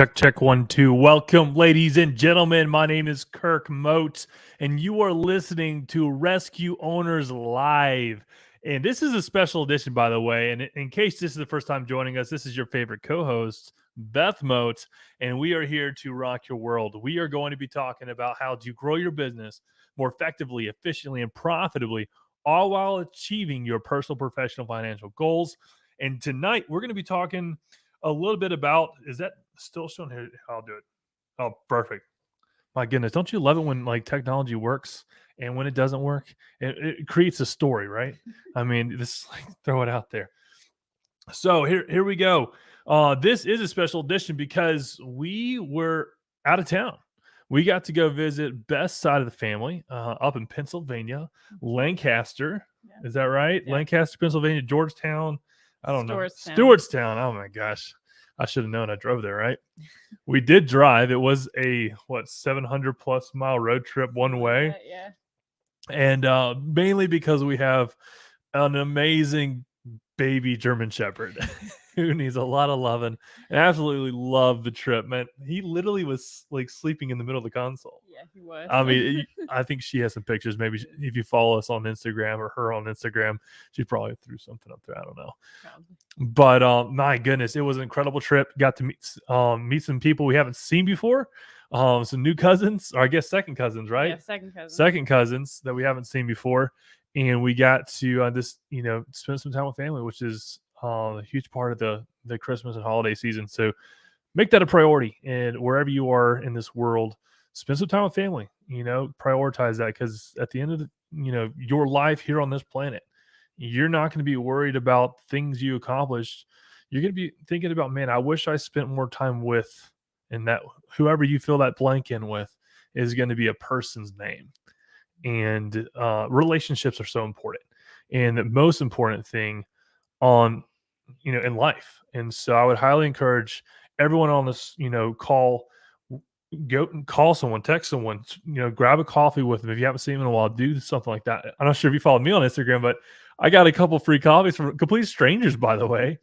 Check, 1, 2. Welcome, ladies and gentlemen. My name is Kirk Mote, and you are listening to Rescue Owners Live. And this is a special edition, by the way. And in case this is the first time joining us, this is your favorite co-host, Beth Mote, and we are here to rock your world. We are going to be talking about how to grow your business more effectively, efficiently, and profitably, all while achieving your personal, professional, financial goals. And tonight, we're going to be talking a little bit about, is that still showing here? I'll do it. Oh, perfect. My goodness. Don't you love it when like technology works and when it doesn't work, it creates a story, right? I mean, this like throw it out there. So here we go. This is a special edition because we were out of town. We got to go visit Beth's side of the family up in Pennsylvania, Lancaster. Yeah. Is that right? Yeah. Lancaster, Pennsylvania, Georgetown. I don't know. Stewartstown. Oh my gosh. I should have known. I drove there, right? We did drive. It was a 700 plus mile road trip one way. Yeah. And mainly because we have an amazing baby German Shepherd who needs a lot of loving, and absolutely loved the trip. Man, he literally was like sleeping in the middle of the console. Yeah, he was. I mean, I think she has some pictures. Maybe if you follow us on Instagram or her on Instagram, she probably threw something up there. I don't know. Probably. But my goodness, it was an incredible trip. Got to meet some people we haven't seen before. Some new cousins, or I guess second cousins, right? Yeah, second cousins. Second cousins that we haven't seen before. And we got to spend some time with family, which is a huge part of the Christmas and holiday season. So make that a priority. And wherever you are in this world, spend some time with family, prioritize that, because at the end of your life here on this planet, you're not going to be worried about things you accomplished. You're going to be thinking about, man, I wish I spent more time with, and that whoever you fill that blank in with is going to be a person's name. And relationships are so important, and the most important thing in life. And so I would highly encourage everyone on this call, go call someone, text someone, grab a coffee with them. If you haven't seen them in a while, do something like that. I'm not sure if you followed me on Instagram, but I got a couple free coffees from complete strangers, by the way.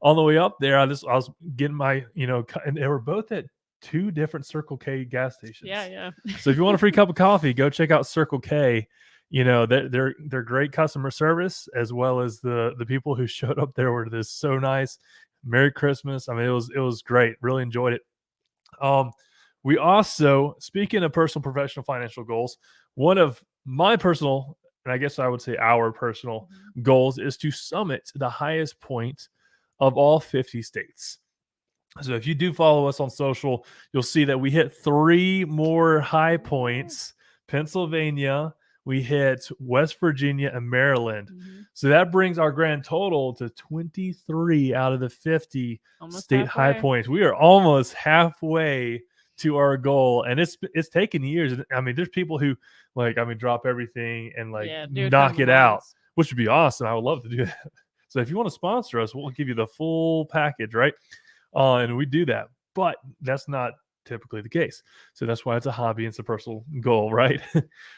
On the way up there, I was getting my and they were both at two different Circle K gas stations. Yeah. So if you want a free cup of coffee, go check out Circle K. They're great customer service, as well as the people who showed up there were just so nice. Merry Christmas. I mean, it was great. Really enjoyed it. We also, speaking of personal, professional, financial goals, one of my personal, and I guess I would say our personal goals, is to summit the highest point of all 50 states. So if you do follow us on social, you'll see that we hit 3 more high points. Pennsylvania, we hit West Virginia, and Maryland. Mm-hmm. So that brings our grand total to 23 out of the 50 almost state halfway. High points. We are almost halfway to our goal, and it's taken years. I mean, there's people who drop everything and knock it out, which would be awesome. I would love to do that. So if you want to sponsor us, we'll give you the full package, right? And we do that, but that's not typically the case. So that's why it's a hobby. It's a personal goal, right?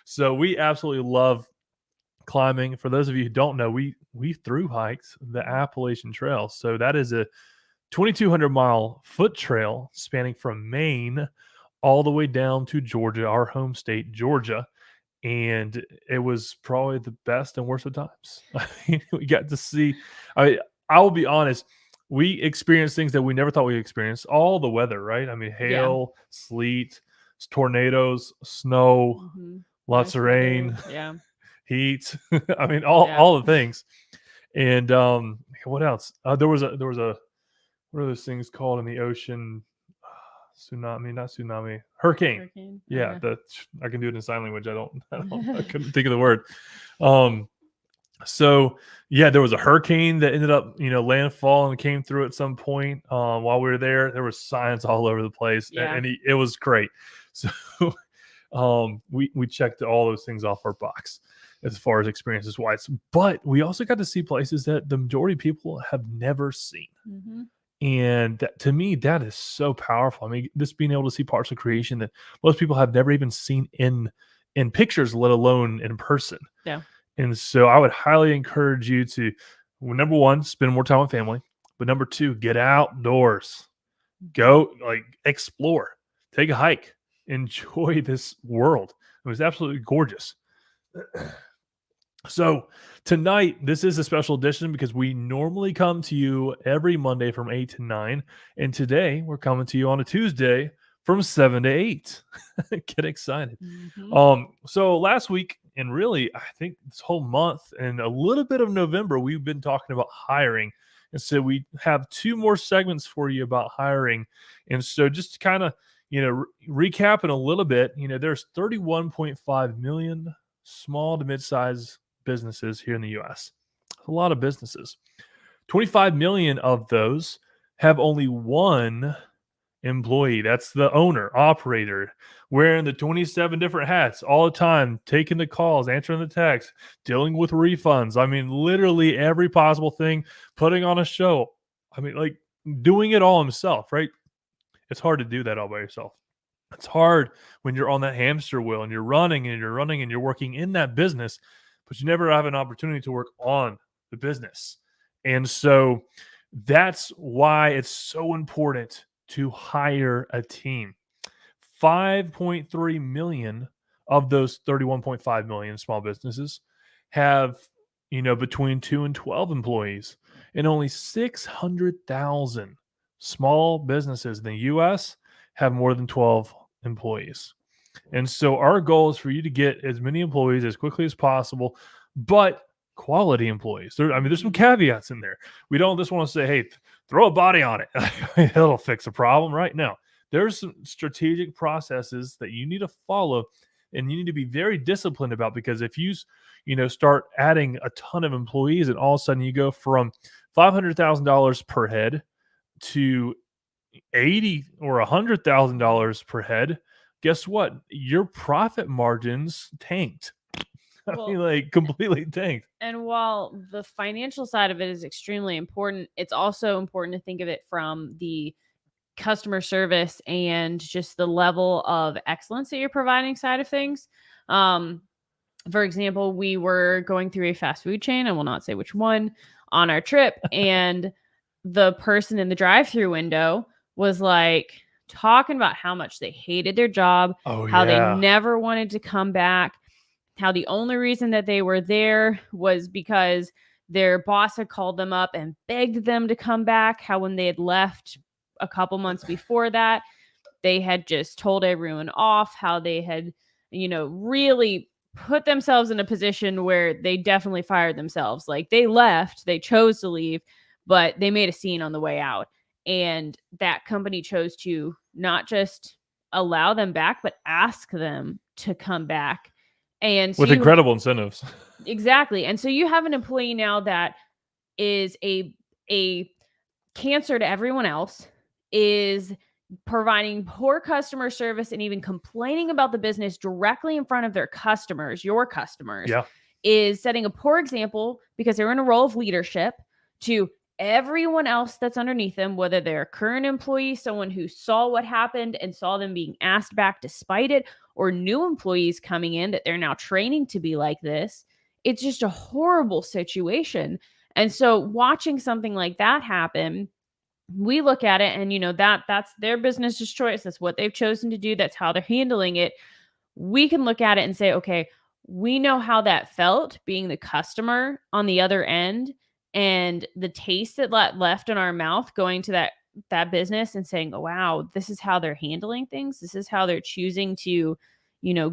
So we absolutely love climbing. For those of you who don't know, we thru hiked the Appalachian Trail. So that is a 2,200 mile foot trail spanning from Maine all the way down to Georgia, our home state, Georgia. And it was probably the best and worst of times. I mean, we got to see, I will be honest, we experienced things that we never thought we'd experience. All the weather, right? I mean, hail, sleet, tornadoes, snow, lots of rain, heat. I mean, all the things. And what else? There was a what are those things called in the ocean? Tsunami, not tsunami. Hurricane. Yeah, I can do it in sign language. I couldn't think of the word. So yeah, there was a hurricane that ended up, landfall and came through at some point. While we were there, there were signs all over the place, and it was great. So we checked all those things off our box as far as experiences wise. But we also got to see places that the majority of people have never seen. Mm-hmm. And to me, that is so powerful. I mean, just being able to see parts of creation that most people have never even seen in pictures, let alone in person. Yeah. And so I would highly encourage you to, number one, spend more time with family. But number two, get outdoors. Go explore, take a hike, enjoy this world. It was absolutely gorgeous. So tonight, this is a special edition because we normally come to you every Monday from 8 to 9. And today we're coming to you on a Tuesday from 7 to 8. Get excited. So last week, and really, I think this whole month and a little bit of November, we've been talking about hiring. And so we have 2 more segments for you about hiring. And so just to kind of, recapping a little bit, there's 31.5 million small to mid-sized businesses here in the US. A lot of businesses. 25 million of those have only one employee. That's the owner, operator, wearing the 27 different hats all the time, taking the calls, answering the texts, dealing with refunds. I mean, literally every possible thing, putting on a show. I mean, doing it all himself, right? It's hard to do that all by yourself. It's hard when you're on that hamster wheel and you're running and you're running and you're working in that business, but you never have an opportunity to work on the business. And so that's why it's so important to hire a team. 5.3 million of those 31.5 million small businesses have, between 2 and 12 employees, and only 600,000 small businesses in the US have more than 12 employees. And so our goal is for you to get as many employees as quickly as possible, but quality employees. There's some caveats in there. We don't just want to say, hey, throw a body on it. It'll fix a problem, right? No, there's some strategic processes that you need to follow and you need to be very disciplined about, because if you start adding a ton of employees and all of a sudden you go from $500,000 per head to $80,000 or $100,000 per head, guess what? Your profit margins tanked. Completely tanked. And while the financial side of it is extremely important, it's also important to think of it from the customer service and just the level of excellence that you're providing side of things. For example, we were going through a fast food chain, I will not say which one, on our trip, and the person in the drive-through window was talking about how much they hated their job, how they never wanted to come back, how the only reason that they were there was because their boss had called them up and begged them to come back, how when they had left a couple months before that, they had just told everyone off, how they had, really put themselves in a position where they definitely fired themselves. They left, they chose to leave, but they made a scene on the way out. And that company chose to not just allow them back, but ask them to come back. And so with incredible incentives. Exactly. And so you have an employee now that is a cancer to everyone else, is providing poor customer service and even complaining about the business directly in front of their customers, your customers, is setting a poor example because they're in a role of leadership to everyone else that's underneath them, whether they're a current employee, someone who saw what happened and saw them being asked back despite it, or new employees coming in that they're now training to be like this. It's just a horrible situation. And so watching something like that happen, we look at it and, that's their business's choice. That's what they've chosen to do. That's how they're handling it. We can look at it and say, okay, we know how that felt being the customer on the other end, and the taste that left in our mouth going to that business and saying, oh, wow, this is how they're handling things. This is how they're choosing to,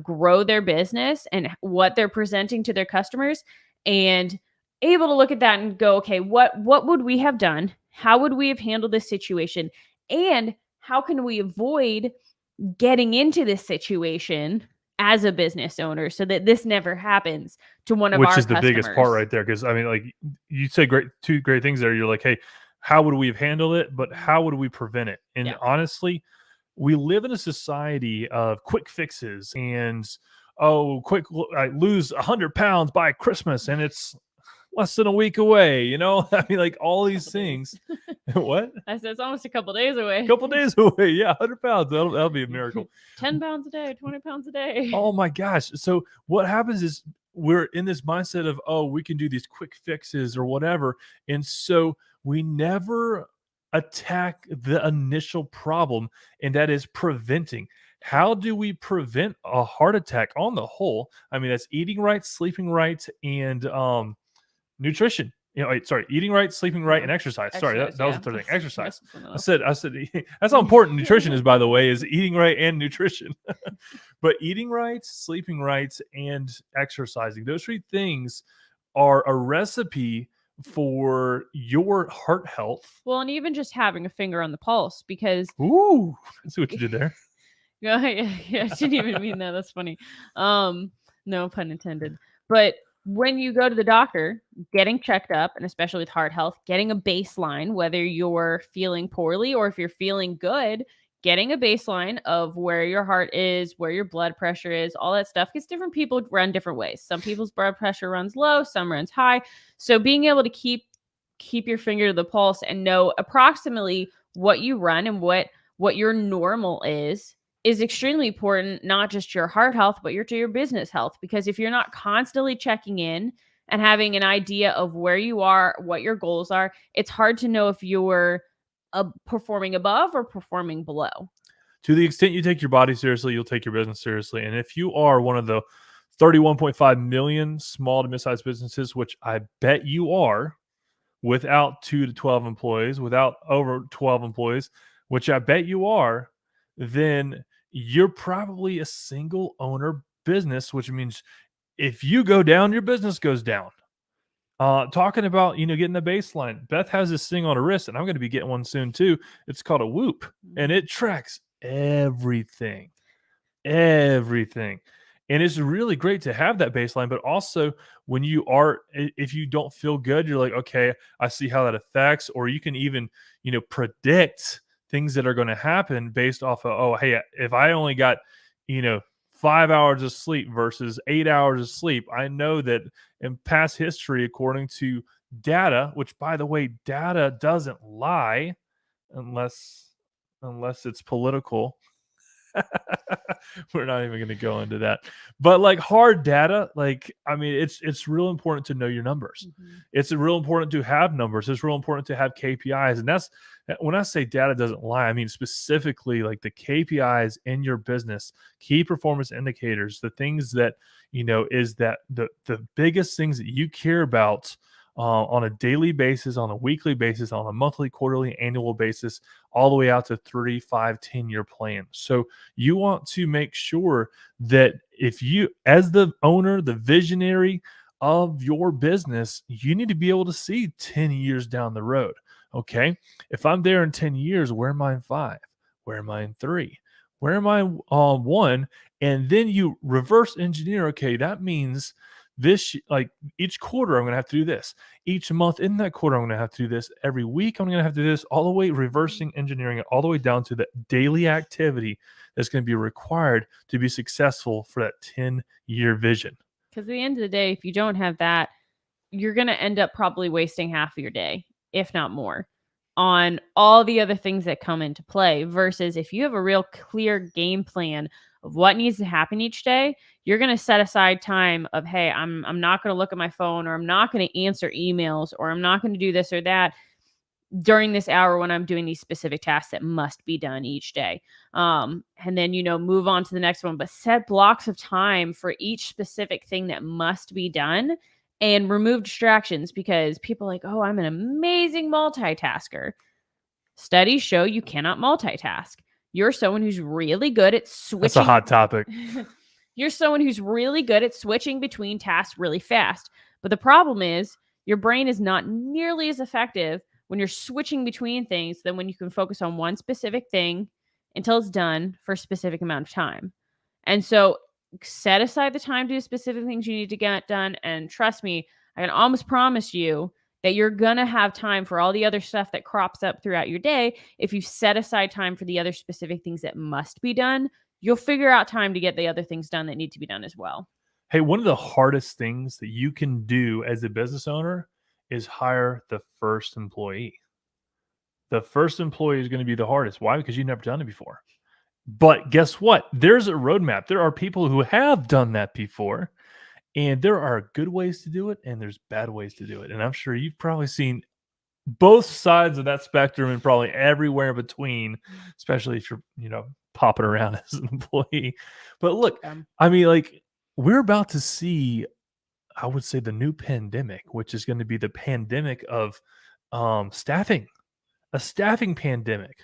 grow their business and what they're presenting to their customers, and able to look at that and go, okay, what would we have done? How would we have handled this situation? And how can we avoid getting into this situation as a business owner so that this never happens to one of our customers? Which is the biggest part right there. Because you said two great things there. You're like, hey, how would we have handled it? But how would we prevent it? And honestly, we live in a society of quick fixes and, I lose 100 pounds by Christmas and it's less than a week away, all these things. What? I said it's almost a couple days away. 100 pounds. That'll be a miracle. 10 pounds a day, 20 pounds a day. Oh my gosh. So what happens is we're in this mindset of, we can do these quick fixes or whatever. And so we never attack the initial problem, and that is preventing. How do we prevent a heart attack on the whole? I mean, that's eating right, sleeping right, and nutrition. Sorry, eating right, sleeping right, Yeah. and exercise. Sorry, Exercise, that was yeah. the third thing. That's Exercise. something I else. said, I said, that's how important nutrition is, by the way, is eating right and nutrition. But eating right, sleeping right, and exercising. Those three things are a recipe for your heart health. Well, and even just having a finger on the pulse, because Ooh, I see what you did there. yeah, yeah, I didn't even mean that. That's funny. No pun intended. But when you go to the doctor, getting checked up, and especially with heart health, getting a baseline, whether you're feeling poorly or if you're feeling good, getting a baseline of where your heart is, where your blood pressure is, all that stuff. Because different people run different ways. Some people's blood pressure runs low, some runs high. So being able to keep your finger to the pulse and know approximately what you run and what your normal is extremely important, not just your heart health, but to your business health. Because if you're not constantly checking in and having an idea of where you are, what your goals are, it's hard to know if you're performing above or performing below. To the extent you take your body seriously, you'll take your business seriously. And if you are one of the 31.5 million small to mid-sized businesses, which I bet you are, without 2 to 12 employees, without over 12 employees, which I bet you are, then you're probably a single owner business, which means if you go down, your business goes down. Talking about, getting the baseline. Beth has this thing on her wrist, and I'm going to be getting one soon too. It's called a Whoop, and it tracks everything. Everything. And it's really great to have that baseline, but also when if you don't feel good, you're like, okay, I see how that affects, or you can even, predict things that are going to happen based off of, oh, hey, if I only got, 5 hours of sleep versus 8 hours of sleep, I know that in past history, according to data, which by the way, data doesn't lie unless it's political. We're not even going to go into that, but like hard data, it's real important to know your numbers. It's real important to have numbers. It's real important to have KPIs. And that's when I say data doesn't lie, I mean specifically like the KPIs in your business, key performance indicators, the things that is that the biggest things that you care about on a daily basis, on a weekly basis, on a monthly, quarterly, annual basis, all the way out to 3, 5, 10-year plan. So you want to make sure that if you, as the owner, the visionary of your business, you need to be able to see 10 years down the road. Okay. If I'm there in 10 years, where am I in 5? Where am I in 3? Where am I on 1? And then you reverse engineer. Okay. That means like each quarter, I'm going to have to do this. Each month in that quarter, I'm going to have to do this. Every week, I'm going to have to do this, all the way reversing engineering it all the way down to the daily activity that's going to be required to be successful for that 10-year vision. Because at the end of the day, if you don't have that, you're going to end up probably wasting half of your day, if not more, on all the other things that come into play. Versus if you have a real clear game plan of what needs to happen each day, you're going to set aside time of, hey, I'm not going to look at my phone, or I'm not going to answer emails, or I'm not going to do this or that during this hour when I'm doing these specific tasks that must be done each day. And then, move on to the next one, but set blocks of time for each specific thing that must be done and remove distractions, because people are like, oh, I'm an amazing multitasker. Studies show you cannot multitask. You're someone who's really good at switching. That's a hot topic. You're someone who's really good at switching between tasks really fast. But the problem is your brain is not nearly as effective when you're switching between things than when you can focus on one specific thing until it's done for a specific amount of time. And so set aside the time to do specific things you need to get done. And trust me, I can almost promise you that you're going to have time for all the other stuff that crops up throughout your day. If you set aside time for the other specific things that must be done, you'll figure out time to get the other things done that need to be done as well. Hey, one of the hardest things that you can do as a business owner is hire the first employee. The first employee is going to be the hardest. Why? Because you've never done it before. But guess what? There's a roadmap. There are people who have done that before, and there are good ways to do it, and there's bad ways to do it. And I'm sure you've probably seen both sides of that spectrum and probably everywhere in between, especially if you're, popping around as an employee. But look, I mean, like, we're about to see, I would say, the new pandemic, which is going to be the pandemic of staffing, a staffing pandemic.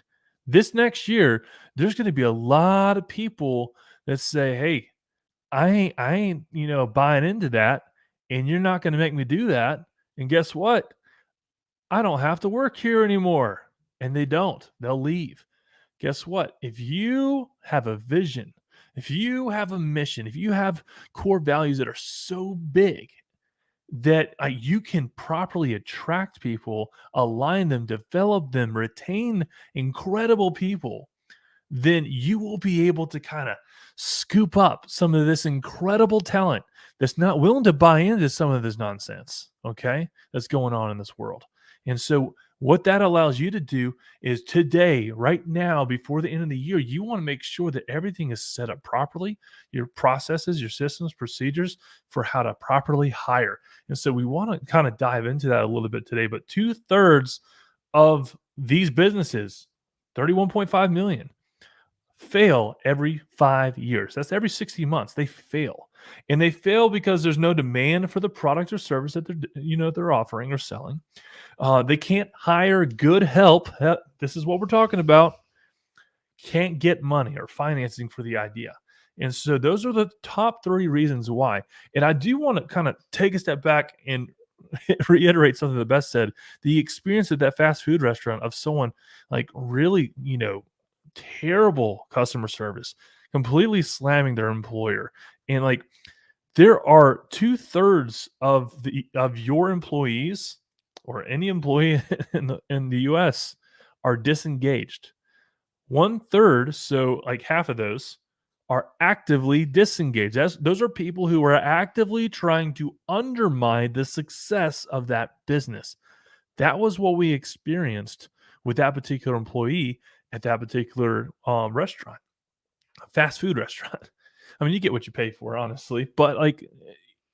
This next year, there's going to be a lot of people that say, "Hey, I ain't, buying into that, and you're not going to make me do that." And guess what? I don't have to work here anymore. And they don't. They'll leave. Guess what? If you have a vision, if you have a mission, if you have core values that are so big that you can properly attract people, align them, develop them, retain incredible people, then you will be able to kind of scoop up some of this incredible talent that's not willing to buy into some of this nonsense, okay, that's going on in this world. And so, what that allows you to do is today, right now, before the end of the year, you want to make sure that everything is set up properly, your processes, your systems, procedures for how to properly hire. And so, we want to kind of dive into that a little bit today. But 2/3 of these businesses, 31.5 million, fail every 5 years. That's every 60 months. They fail. And they fail because there's no demand for the product or service that they're offering or selling. They can't hire good help. This is what we're talking about. Can't get money or financing for the idea. And so those are the top 3 reasons why. And I do want to kind of take a step back and reiterate something that Beth said. The experience at that fast food restaurant of someone like really, terrible customer service, completely slamming their employer. And like there are 2/3 of your employees or any employee in the US are disengaged. 1/3, so like half of those, are actively disengaged. Those are people who are actively trying to undermine the success of that business. That was what we experienced with that particular employee at that particular restaurant, fast food restaurant. I mean, you get what you pay for, honestly. But like,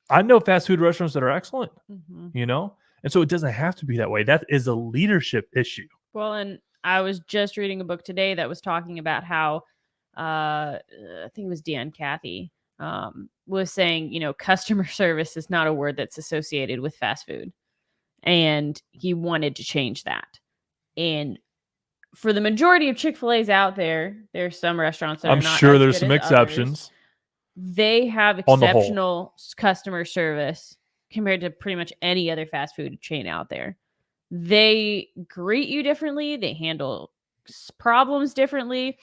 I know fast food restaurants that are excellent, and so it doesn't have to be that way. That is a leadership issue. Well, and I was just reading a book today that was talking about how I think it was Dan Cathy was saying, customer service is not a word that's associated with fast food. And he wanted to change that. And for the majority of Chick-fil-A's out there's some restaurants that I'm are not sure as there's good some as exceptions. others. They have On the whole. exceptional customer service compared to pretty much any other fast food chain out there. They greet you differently. They handle problems differently.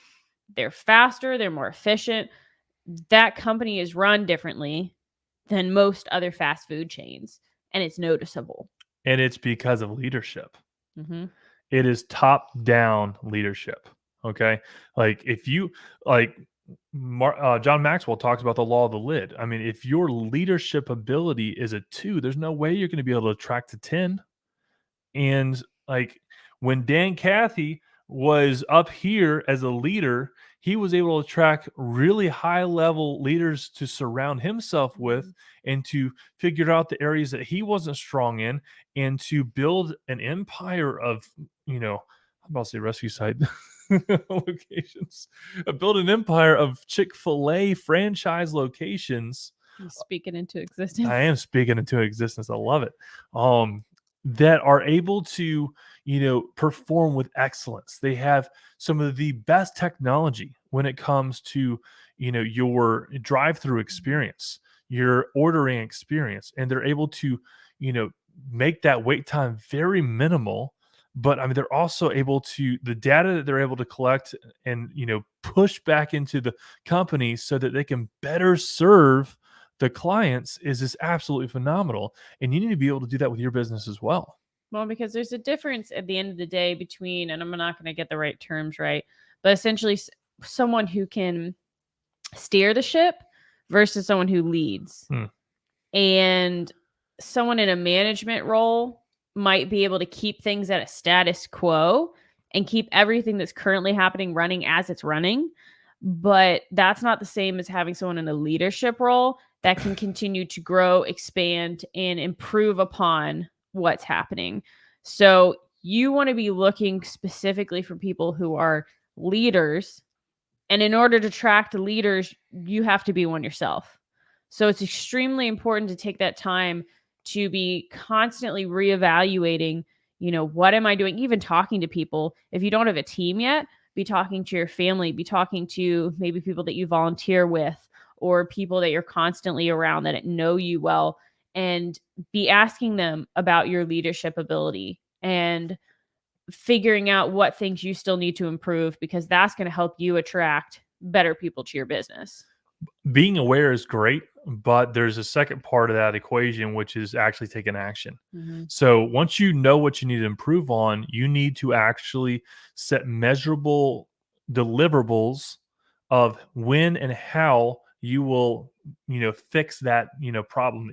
They're faster. They're more efficient. That company is run differently than most other fast food chains, and it's noticeable. And it's because of leadership. Mm-hmm. It is top-down leadership, okay? Like, if you like John Maxwell talks about the law of the lid. I mean, if your leadership ability is a 2, there's no way you're gonna be able to attract a 10. And, like, when Dan Cathy was up here as a leader, he was able to attract really high-level leaders to surround himself with and to figure out the areas that he wasn't strong in and to build an empire of, I'm about to say rescue site locations. Build an empire of Chick-fil-A franchise locations. You're speaking into existence. I am speaking into existence. I love it. That are able to, perform with excellence. They have some of the best technology when it comes to, your drive-through experience, your ordering experience, and they're able to, make that wait time very minimal. But I mean, they're also able to, the data that they're able to collect and, push back into the company so that they can better serve the clients is just absolutely phenomenal. And you need to be able to do that with your business as well. Well, because there's a difference at the end of the day between, and I'm not going to get the right terms right, but essentially someone who can steer the ship versus someone who leads. And someone in a management role might be able to keep things at a status quo and keep everything that's currently happening running as it's running. But that's not the same as having someone in a leadership role that can continue to grow, expand, and improve upon what's happening. So you want to be looking specifically for people who are leaders. And in order to attract leaders, you have to be one yourself. So it's extremely important to take that time to be constantly reevaluating, what am I doing? Even talking to people. If you don't have a team yet, be talking to your family, be talking to maybe people that you volunteer with or people that you're constantly around that know you well, and be asking them about your leadership ability and figuring out what things you still need to improve, because that's going to help you attract better people to your business. Being aware is great, but there's a second part of that equation, which is actually taking action. Mm-hmm. So once you know what you need to improve on, you need to actually set measurable deliverables of when and how you will, fix that, problem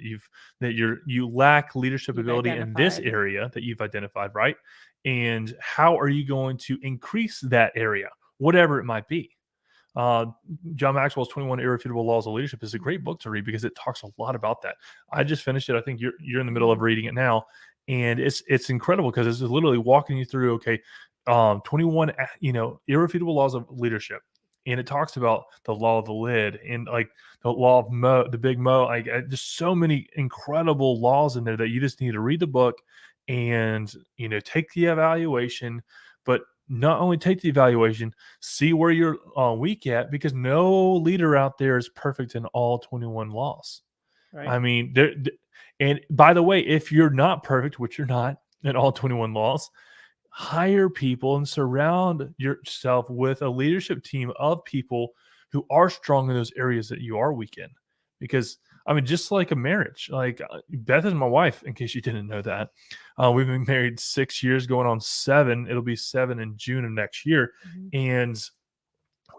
you lack leadership You've ability in this identified. area that you've identified, right? And how are you going to increase that area, whatever it might be? Uh, John Maxwell's 21 Irrefutable Laws of Leadership is a great book to read because it talks a lot about that. I just finished it. I think you're in the middle of reading it now, and it's incredible because it's literally walking you through 21 irrefutable laws of leadership, and it talks about the law of the lid and like the law of Mo, the big Mo. Like just so many incredible laws in there that you just need to read the book and take the evaluation, but not only take the evaluation, see where you're weak at, because no leader out there is perfect in all 21 laws. Right. I mean, and by the way, if you're not perfect, which you're not in all 21 laws, hire people and surround yourself with a leadership team of people who are strong in those areas that you are weak in. Because I mean, just like a marriage, like Beth is my wife, in case you didn't know that. We've been married 6 years, going on 7. It'll be 7 in June of next year. Mm-hmm. And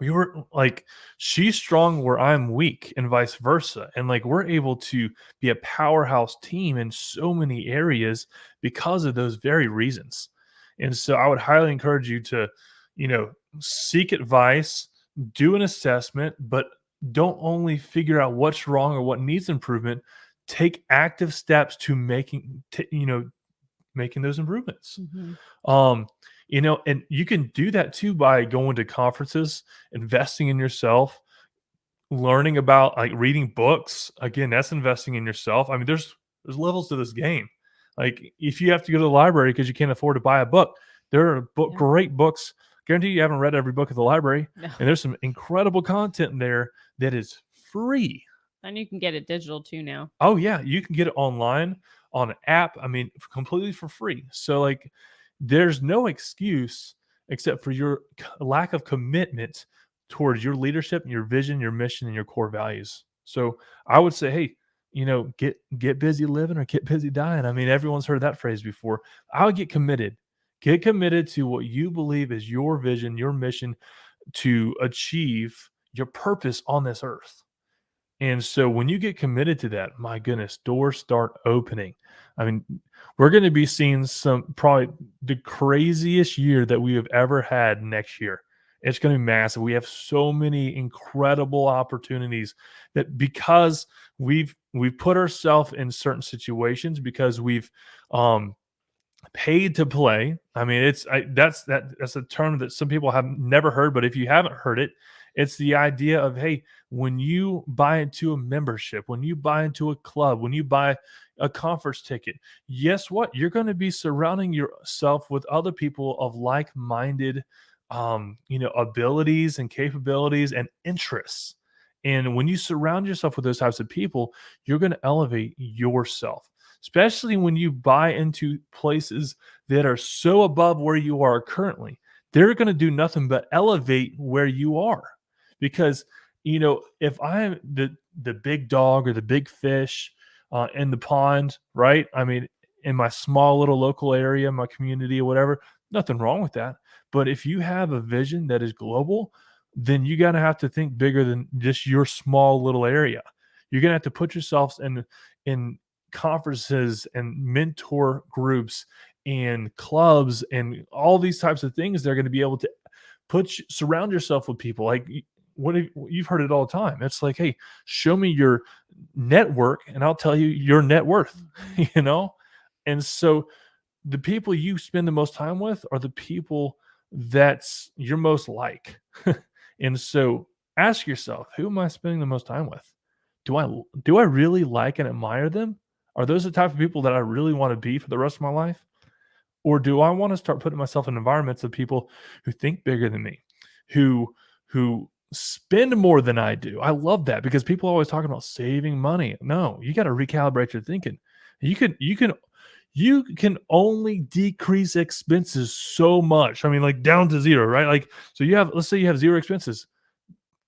we were like, she's strong where I'm weak and vice versa. And like, we're able to be a powerhouse team in so many areas because of those very reasons. And so I would highly encourage you to, seek advice, do an assessment, but don't only figure out what's wrong or what needs improvement. Take active steps to making those improvements. Mm-hmm. And you can do that too by going to conferences, investing in yourself, learning about, like, reading books. Again, that's investing in yourself. I mean, there's levels to this game. Like, if you have to go to the library because you can't afford to buy a book, there are great books. Guarantee you haven't read every book at the library. No. And there's some incredible content in there that is free. And you can get it digital too now. Oh yeah, you can get it online on an app. I mean, completely for free. So like, there's no excuse except for your lack of commitment towards your leadership, your vision, your mission, and your core values. So I would say, hey, get busy living or get busy dying. I mean, everyone's heard that phrase before. I would get committed. Get committed to what you believe is your vision, your mission to achieve your purpose on this earth. And so when you get committed to that, my goodness, doors start opening. I mean, we're going to be seeing probably the craziest year that we have ever had next year. It's going to be massive. We have so many incredible opportunities that, because we've put ourselves in certain situations, because we've paid to play. I mean, that's a term that some people have never heard, but if you haven't heard it, it's the idea of, hey, when you buy into a membership, when you buy into a club, when you buy a conference ticket, guess what? You're going to be surrounding yourself with other people of like-minded, abilities and capabilities and interests. And when you surround yourself with those types of people, you're going to elevate yourself, especially when you buy into places that are so above where you are currently. They're going to do nothing but elevate where you are. Because, if I'm the big dog or the big fish in the pond, right? I mean, in my small little local area, my community or whatever, nothing wrong with that. But if you have a vision that is global, then you got to have to think bigger than just your small little area. You're going to have to put yourselves in conferences and mentor groups and clubs and all these types of things. They're going to be able to surround yourself with people like you've heard it all the time. It's like, hey, show me your network and I'll tell you your net worth, And so the people you spend the most time with are the people that's you're most like. And so ask yourself, who am I spending the most time with? Do I really like and admire them? Are those the type of people that I really want to be for the rest of my life? Or do I want to start putting myself in environments of people who think bigger than me, who spend more than I do? I love that because people are always talking about saving money. No, you got to recalibrate your thinking. You can only decrease expenses so much. I mean, like down to zero, right? Like, so let's say you have zero expenses.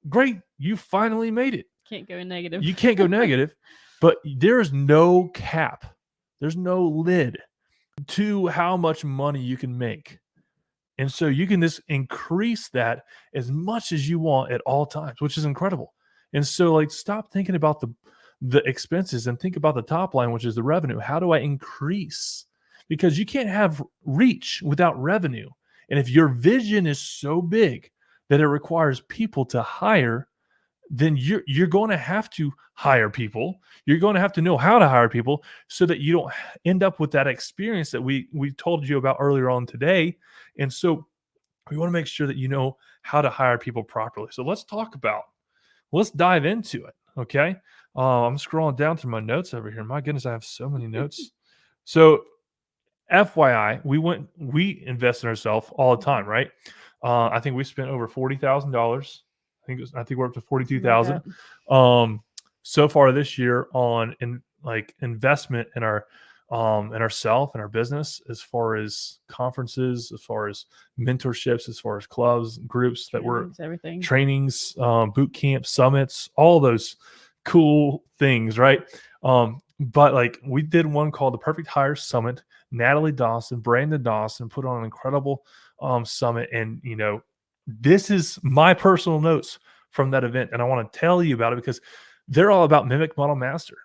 Great, you finally made it. Can't go negative. You can't go negative, but there's no cap. There's no lid to how much money you can make. And so you can just increase that as much as you want at all times, which is incredible. And so like stop thinking about the expenses and think about the top line, which is the revenue. How do I increase? Because you can't have reach without revenue. And if your vision is so big that it requires people to hire, then you're going to have to hire people. You're going to have to know how to hire people so that you don't end up with that experience that we told you about earlier on today. And so we want to make sure that you know how to hire people properly. So let's dive into it. Okay. I'm scrolling down through my notes over here. My goodness, I have so many notes. So FYI, we invest in ourselves all the time, right? I think we spent over $40,000. I think we're up to 42,000 so far this year on investment in ourself and our business, as far as conferences, as far as mentorships, as far as clubs, groups that were everything, trainings, boot camp, summits, all those cool things, right? But like we did one called the Perfect Hire Summit. Natalie Dawson, Brandon Dawson put on an incredible summit, and this is my personal notes from that event, and I want to tell you about it because they're all about mimic, model, master,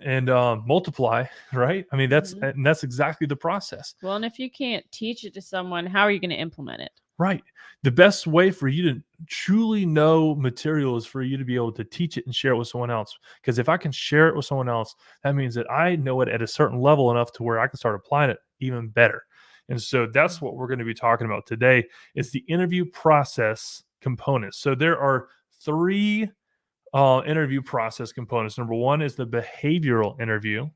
and multiply, right? I mean, that's exactly the process. Well, and if you can't teach it to someone, how are you going to implement it? Right. The best way for you to truly know material is for you to be able to teach it and share it with someone else. Because if I can share it with someone else, that means that I know it at a certain level enough to where I can start applying it even better. And so that's what we're going to be talking about today is the interview process components. So there are 3 interview process components. Number 1 is the behavioral interview.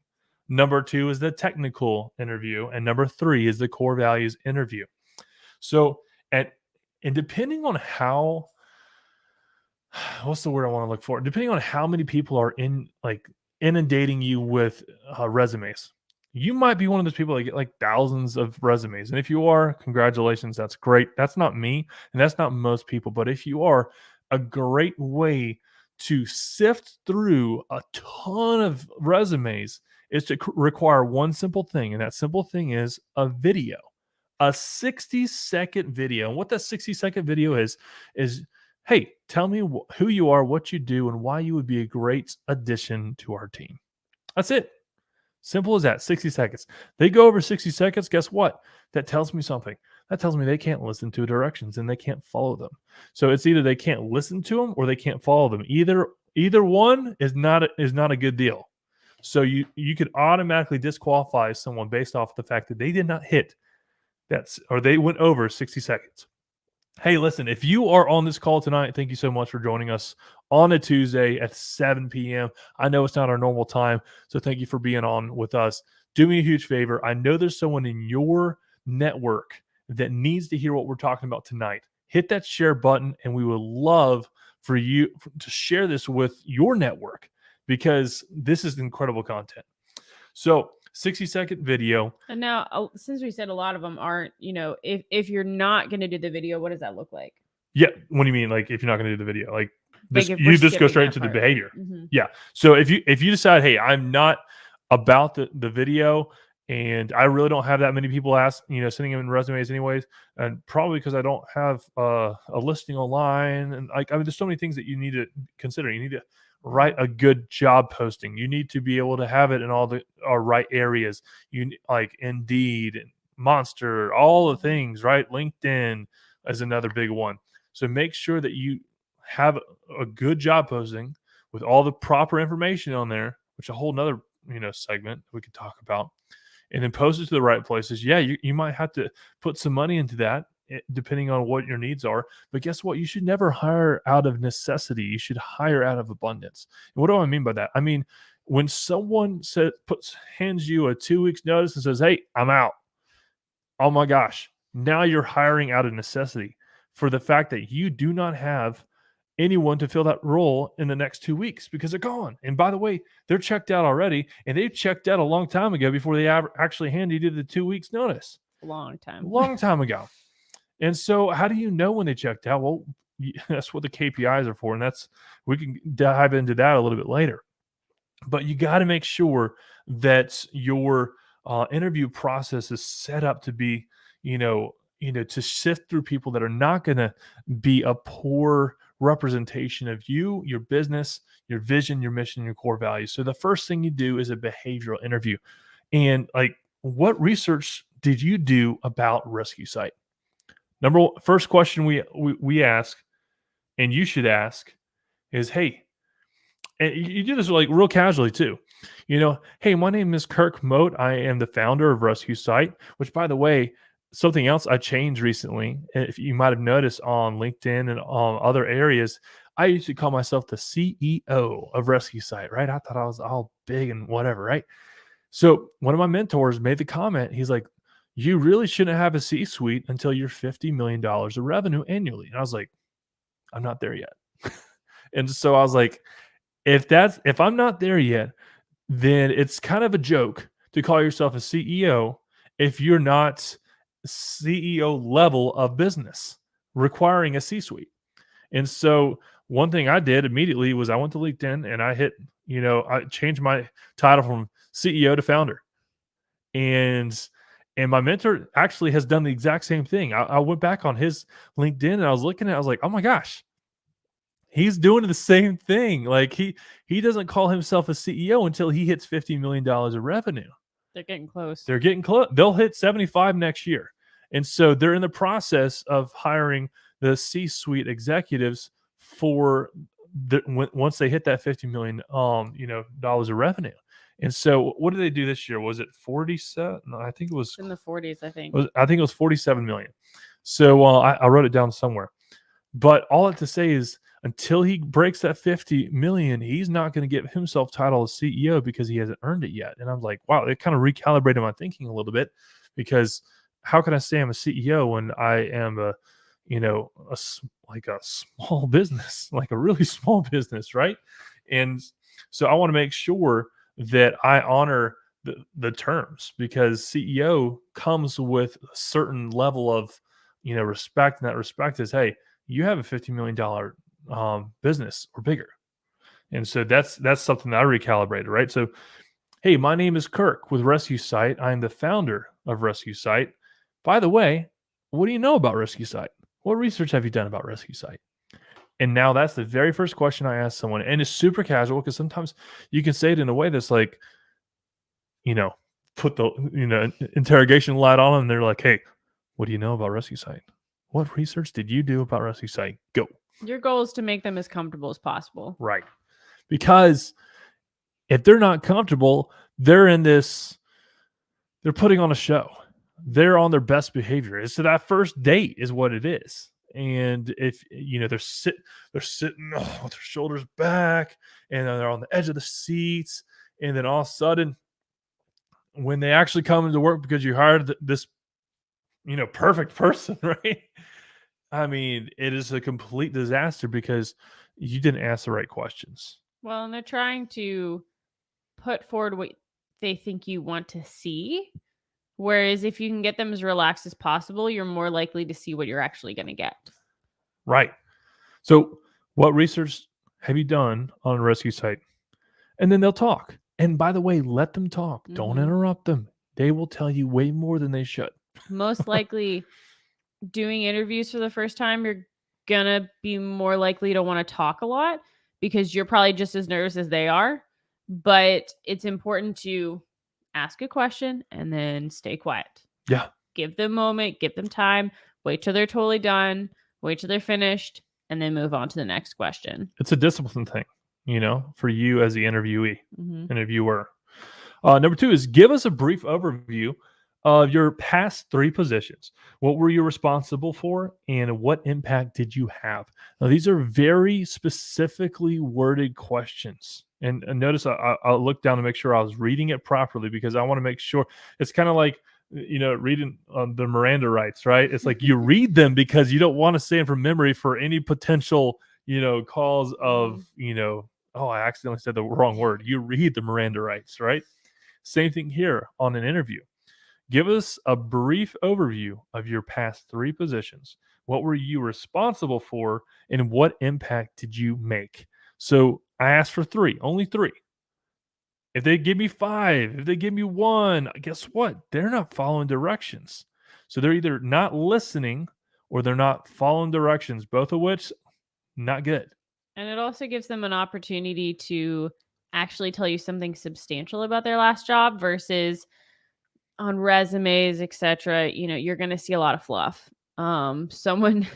Number 2 is the technical interview. And number 3 is the core values interview. So, and depending on how, what's the word I want to look for? Depending on how many people are inundating you with resumes, you might be one of those people that get like thousands of resumes. And if you are, congratulations, that's great. That's not me, and that's not most people. But if you are, a great way to sift through a ton of resumes is to require one simple thing, and that simple thing is a video. A 60-second video. And what that 60-second video is, hey, tell me who you are, what you do, and why you would be a great addition to our team. That's it. Simple as that, 60 seconds. They go over 60 seconds, guess what? That tells me something. That tells me they can't listen to directions and they can't follow them. So it's either they can't listen to them or they can't follow them. Either one is not a good deal. So you could automatically disqualify someone based off the fact that they did not hit or they went over 60 seconds. Hey, listen, if you are on this call tonight, thank you so much for joining us on a Tuesday at 7 p.m. I know it's not our normal time, so thank you for being on with us. Do me a huge favor. I know there's someone in your network that needs to hear what we're talking about tonight. Hit that share button, and we would love for you to share this with your network because this is incredible content. So 60-second video. And now, since we said a lot of them aren't, if you're not going to do the video, what does that look like? Yeah. What do you mean? Like if you're not going to do the video, like you just go straight to the behavior. Mm-hmm. Yeah. So if you decide, hey, I'm not about the video and I really don't have that many people sending in resumes anyways, and probably because I don't have a listing online, and there's so many things that you need to consider. You need to write a good job posting. You need to be able to have it in all the right areas. You like Indeed, Monster, all the things, right? LinkedIn is another big one. So make sure that you have a good job posting with all the proper information on there, which is a whole nother segment we could talk about. and then post it to the right places. Yeah, you might have to put some money into that depending on what your needs are. But guess what? You should never hire out of necessity. You should hire out of abundance. And what do I mean by that? I mean, when someone hands you a 2 weeks notice and says, "Hey, I'm out." Oh my gosh. Now you're hiring out of necessity for the fact that you do not have anyone to fill that role in the next 2 weeks because they're gone. And by the way, they're checked out already, and they checked out a long time ago before they actually handed you the 2 weeks notice. Long Long time ago. And so how do you know when they checked out? Well, that's what the KPIs are for, and we can dive into that a little bit later. But you got to make sure that your interview process is set up to be, to sift through people that are not going to be a poor representation of you, your business, your vision, your mission, your core values. So the first thing you do is a behavioral interview. And like, what research did you do about Rescue Site? First question we ask, and you should ask, is, hey, and you do this like real casually too. Hey, my name is Kirk Mote. I am the founder of Rescue Site, which, by the way, something else I changed recently. If you might have noticed on LinkedIn and on other areas, I used to call myself the CEO of Rescue Site, right? I thought I was all big and whatever, right? So one of my mentors made the comment. He's like, you really shouldn't have a C-suite until you're $50 million of revenue annually. And I was like, I'm not there yet. And so I was like, if I'm not there yet, then it's kind of a joke to call yourself a CEO if you're not CEO level of business requiring a C-suite. And so one thing I did immediately was I went to LinkedIn and I changed my title from CEO to founder. And my mentor actually has done the exact same thing. I went back on his LinkedIn and I was looking at it, I was like, oh my gosh, he's doing the same thing. Like he doesn't call himself a CEO until he hits $50 million of revenue. They're getting close. They're getting close. They'll hit 75 next year. And so they're in the process of hiring the C-suite executives for once they hit that $50 million dollars of revenue. And so what did they do this year? Was it 47? No, I think it was in the 40s, I think. I think it was 47 million. So I wrote it down somewhere. But all I have to say is until he breaks that 50 million, he's not going to get himself title as CEO because he hasn't earned it yet. And I'm like, wow, it kind of recalibrated my thinking a little bit, because how can I say I'm a CEO when I am a small business, like a really small business, right? And so I want to make sure that I honor the terms, because CEO comes with a certain level of respect, and that respect is, hey, you have a $50 million business or bigger. And so that's something that I recalibrated, right? So, hey, my name is Kirk with Rescue Site. I'm the founder of Rescue Site. By the way, what do you know about Rescue Site? What research have you done about Rescue Site? And now that's the very first question I ask someone. And it's super casual, because sometimes you can say it in a way that's like, put the interrogation light on them, and they're like, hey, what do you know about Rescue Site? What research did you do about Rescue Site? Go. Your goal is to make them as comfortable as possible. Right. Because if they're not comfortable, they're putting on a show. They're on their best behavior. So that first date is what it is. And if they're sitting with their shoulders back, and they're on the edge of the seats, and then all of a sudden, when they actually come into work because you hired this perfect person, right? I mean, it is a complete disaster because you didn't ask the right questions. Well, and they're trying to put forward what they think you want to see. Whereas if you can get them as relaxed as possible, you're more likely to see what you're actually going to get. Right. So what research have you done on a Rescue Site? And then they'll talk. And by the way, let them talk. Mm-hmm. Don't interrupt them. They will tell you way more than they should. Most likely, doing interviews for the first time, you're going to be more likely to want to talk a lot, because you're probably just as nervous as they are. But it's important to ask a question and then stay quiet. Yeah. Give them a moment, give them time, wait till they're totally done, wait till they're finished, and then move on to the next question. It's a discipline thing, for you as the interviewer. Number two is give us a brief overview of your past three positions. What were you responsible for, and what impact did you have? Now, these are very specifically worded questions. And notice I looked down to make sure I was reading it properly because I want to make sure it's kind of like, reading the Miranda rights, right? It's like you read them because you don't want to say them from memory for any potential, cause of, oh, I accidentally said the wrong word. You read the Miranda rights, right? Same thing here on an interview. Give us a brief overview of your past three positions. What were you responsible for, and what impact did you make? So I asked for three, only three. If they give me five, if they give me one, guess what? They're not following directions. So they're either not listening or they're not following directions, both of which not good. And it also gives them an opportunity to actually tell you something substantial about their last job versus on resumes, etc. You're going to see a lot of fluff. Someone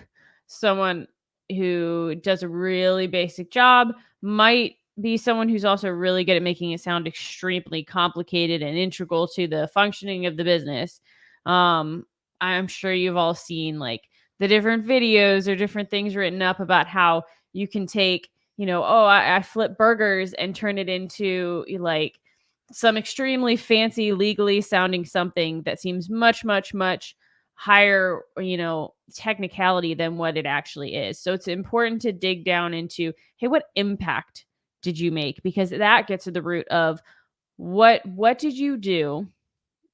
someone who does a really basic job might be someone who's also really good at making it sound extremely complicated and integral to the functioning of the business. I'm sure you've all seen like the different videos or different things written up about how you can take, I flip burgers and turn it into like some extremely fancy, legally sounding something that seems much, much, much higher, technicality than what it actually is. So it's important to dig down into, hey, what impact did you make? Because that gets to the root of what did you do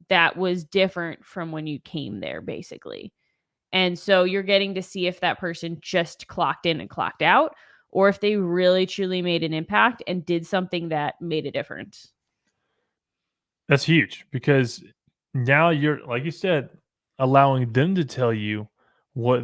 that was different from when you came there, basically. And so you're getting to see if that person just clocked in and clocked out, or if they really truly made an impact and did something that made a difference. That's huge because now you're, like you said, allowing them to tell you how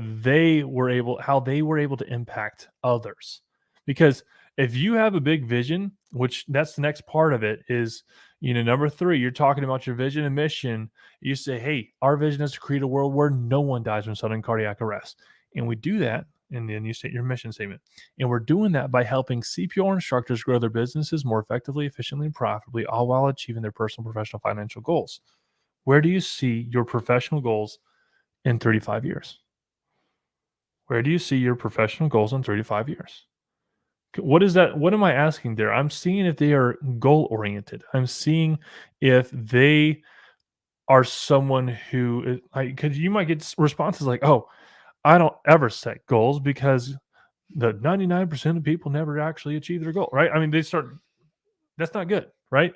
they were able to impact others. Because if you have a big vision, which that's the next part of it is, number three, you're talking about your vision and mission. You say, hey, our vision is to create a world where no one dies from sudden cardiac arrest. And we do that. And then you state your mission statement. And we're doing that by helping CPR instructors grow their businesses more effectively, efficiently, and profitably, all while achieving their personal, professional, financial goals. Where do you see your professional goals in 35 years? Where do you see your professional goals in 35 years? What is that? What am I asking there? I'm seeing if they are goal oriented. I'm seeing if they are someone who, because you might get responses like, oh, I don't ever set goals because the 99% of people never actually achieve their goal, right? I mean, that's not good, right?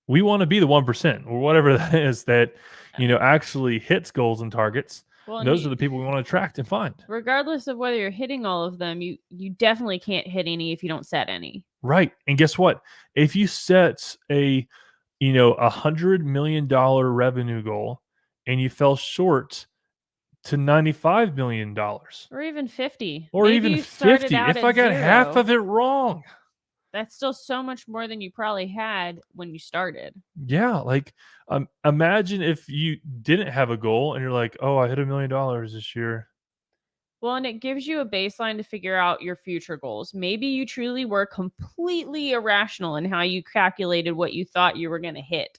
We want to be the 1% or whatever that is that, actually hits goals and targets. Well, And those are the people we want to attract and find. regardless of whether you're hitting all of them, you definitely can't hit any if you don't set any. Right. And guess what? If you set $100 million revenue goal and you fell short to $95 million Or even 50. or Maybe even you started 50, out if at I got half 0. of it wrong, That's still so much more than you probably had when you started. yeah, like imagine if you didn't have a goal and you're like, oh, I hit $1 million this year. Well, and it gives you a baseline to figure out your future goals. Maybe you truly were completely irrational in how you calculated what you thought you were going to hit,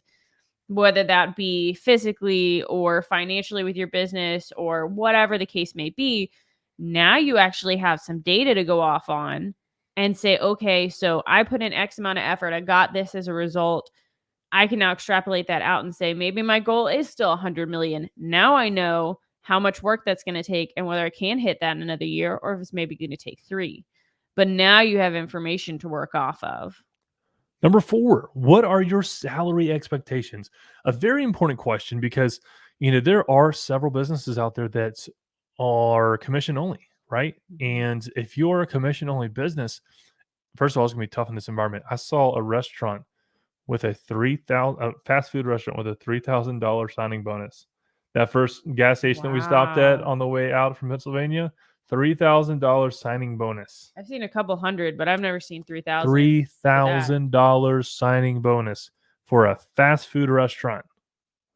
whether that be physically or financially with your business or whatever the case may be. Now you actually have some data to go off on and say, okay, so I put in X amount of effort. I got this as a result. I can now extrapolate that out and say, maybe my goal is still 100 million. Now I know how much work that's going to take and whether I can hit that in another year or if it's maybe going to take 3. But now you have information to work off of. Number four, what are your salary expectations? A very important question because there are several businesses out there that are commission only, right? And if you're a commission only business, first of all, it's gonna be tough in this environment. I saw a restaurant with a fast food restaurant with a $3,000 signing bonus. That first gas station that we stopped at Wow. on the way out from Pennsylvania, $3,000 signing bonus. I've seen a couple hundred, but I've never seen 3,000 for that. $3,000 signing bonus for a fast food restaurant.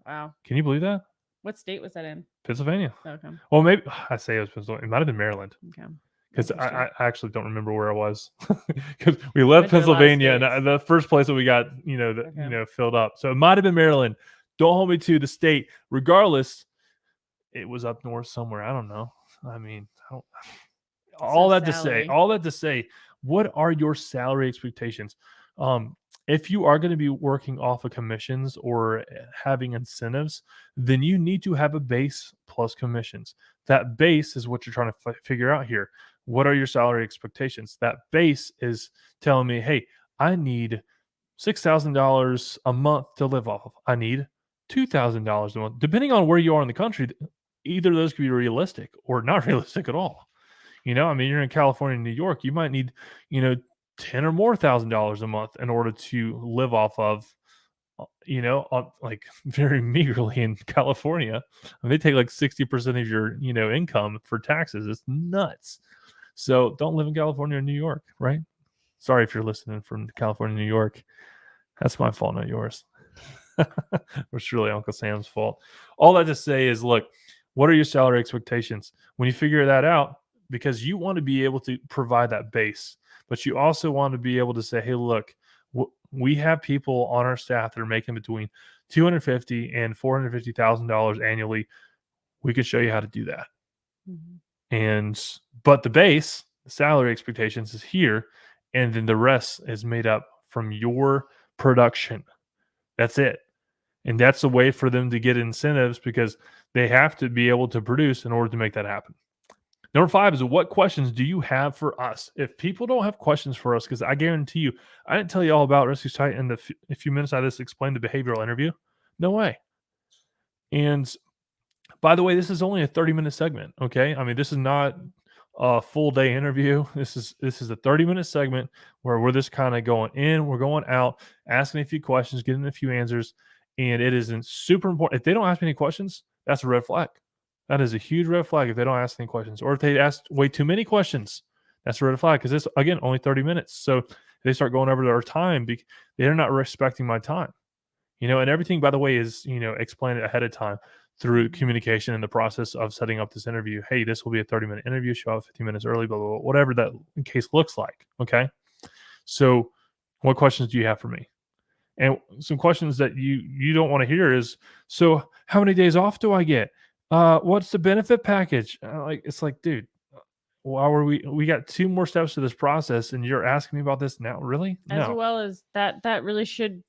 Wow. Can you believe that? What state was that in? Pennsylvania. Okay. Well, maybe I say it was Pennsylvania. It might have been Maryland. Okay. because Interesting. I actually don't remember where I was because we left Went to a lot of Pennsylvania and states. the first place that we got, Okay. filled up. So it might have been Maryland. Don't hold me to the state. Regardless, it was up north somewhere. I don't know. I mean, I don't, So all salary. that to say, what are your salary expectations? If you are going to be working off of commissions or having incentives, then you need to have a base plus commissions. That base is what you're trying to figure out here. What are your salary expectations? That base is telling me, hey, I need $6,000 a month to live off of. I need $2,000 a month, depending on where you are in the country. Either of those could be realistic or not realistic at all. I mean, you're in California and New York, you might need, you know, 10 or more $1,000 a month in order to live off of, like very meagerly in California. I mean, they take like 60% of your, income for taxes. It's nuts. So don't live in California or New York, right? Sorry if you're listening from California, New York. That's my fault, not yours. It's really Uncle Sam's fault. All that to say is, look, what are your salary expectations? When you figure that out, because you want to be able to provide that base, but you also want to be able to say, hey, look, we have people on our staff that are making between $250,000 and $450,000 annually. We could show you how to do that. But the base, the salary expectations is here, and then the rest is made up from your production. That's it. And that's a way for them to get incentives because they have to be able to produce in order to make that happen. Number 5 is, what questions do you have for us? If people don't have questions for us, because I guarantee you, I didn't tell you all about Rescue Site in the few minutes I just explained the behavioral interview. No way. And by the way, this is only a 30-minute segment. Okay. I mean, this is not a full day interview. This is a 30-minute segment where we're just kind of going in, we're going out, asking a few questions, getting a few answers. And it isn't super important. If they don't ask me any questions, that's a red flag. That is a huge red flag if they don't ask any questions. Or if they ask way too many questions, that's a red flag because it's, again, only 30 minutes. So if they start going over their time, they're not respecting my time. And everything, by the way, is, explained ahead of time through communication in the process of setting up this interview. Hey, this will be a 30-minute interview. Show up 15 minutes early, blah, blah, blah, whatever that case looks like. Okay. So what questions do you have for me? And some questions that you don't want to hear is, so how many days off do I get? What's the benefit package? It's like, dude, why were we got 2 more steps to this process and you're asking me about this now? Really? As No. well as that really should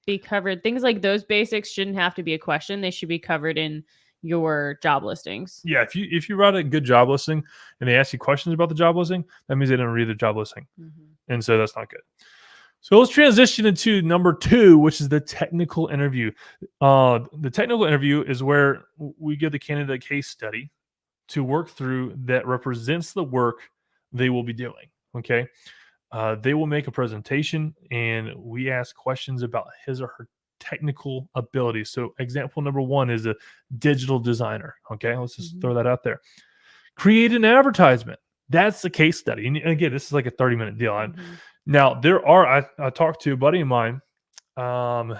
be covered. Things like those basics shouldn't have to be a question. They should be covered in your job listings. Yeah, if you write a good job listing and they ask you questions about the job listing, that means they didn't read the job listing. And so that's not good. So let's transition into number 2, which is the technical interview. The technical interview is where we give the candidate a case study to work through that represents the work they will be doing. Okay. They will make a presentation and we ask questions about his or her technical abilities. So example number 1 is a digital designer. Okay. Let's just throw that out there. Create an advertisement. That's the case study. And again, this is like a 30-minute deal. Now, I talked to a buddy of mine, Hannah,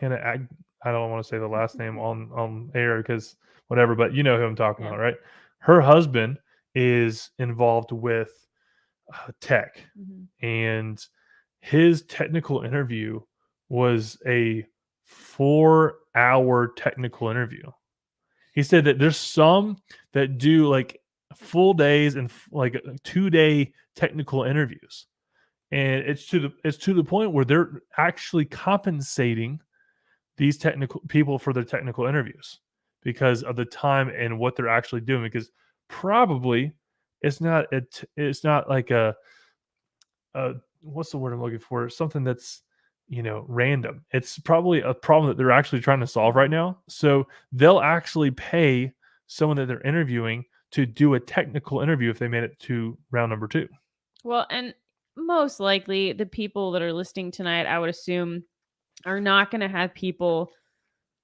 I don't want to say the last name on air because whatever, but you know who I'm talking about, right? Her husband is involved with tech, and his technical interview was a 4-hour technical interview. He said that there's some that do like full days and like 2-day technical interviews, and it's to the point where they're actually compensating these technical people for their technical interviews because of the time and what they're actually doing. Because probably it's not like a what's the word I'm looking for? Something that's random. It's probably a problem that they're actually trying to solve right now. So they'll actually pay someone that they're interviewing to do a technical interview if they made it to round number 2. Well, and most likely the people that are listening tonight, I would assume, are not going to have people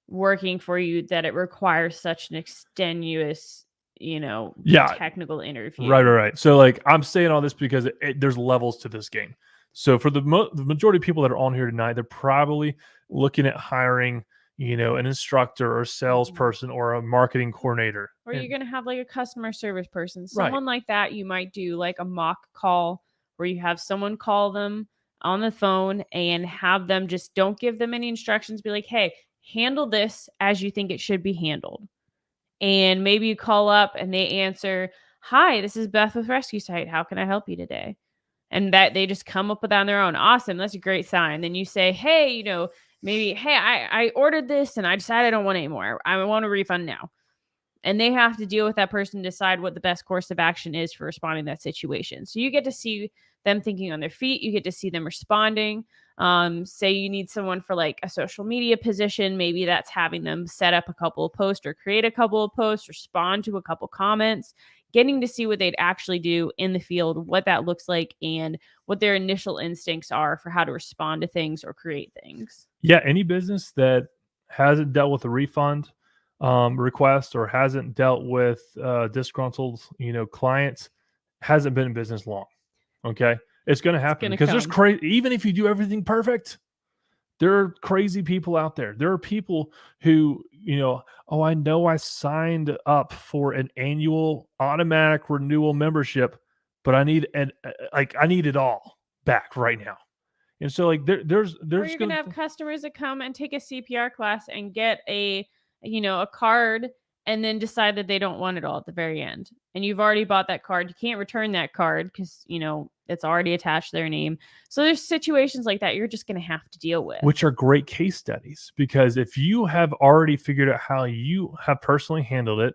working for you that it requires such an extenuous, technical interview. Right. So like I'm saying all this because there's levels to this game. So for the majority of people that are on here tonight, they're probably looking at hiring, an instructor or salesperson or a marketing coordinator. Or you're going to have like a customer service person, Right. someone like that. You might do like a mock call where you have someone call them on the phone and have them just don't give them any instructions. Be like, hey, handle this as you think it should be handled. And maybe you call up and they answer, hi, this is Beth with Rescue Site. How can I help you today? And that they just come up with on their own. Awesome. That's a great sign. Then you say, hey, maybe, hey, I ordered this and I decided I don't want it anymore. I want a refund now. And they have to deal with that person, decide what the best course of action is for responding to that situation. So you get to see them thinking on their feet. You get to see them responding. Say you need someone for like a social media position. Maybe that's having them set up a couple of posts or create a couple of posts, respond to a couple comments, getting to see what they'd actually do in the field, what that looks like, and what their initial instincts are for how to respond to things or create things. Yeah, any business that hasn't dealt with a refund request or hasn't dealt with disgruntled, clients hasn't been in business long. Okay, it's going to happen because there's crazy. Even if you do everything perfect, there are crazy people out there. There are people who, oh, I know I signed up for an annual automatic renewal membership, but I need I need it all back right now. And so like there's or you're gonna have customers that come and take a CPR class and get a card and then decide that they don't want it all at the very end. And you've already bought that card. You can't return that card because it's already attached to their name. So there's situations like that you're just gonna have to deal with. Which are great case studies, because if you have already figured out how you have personally handled it,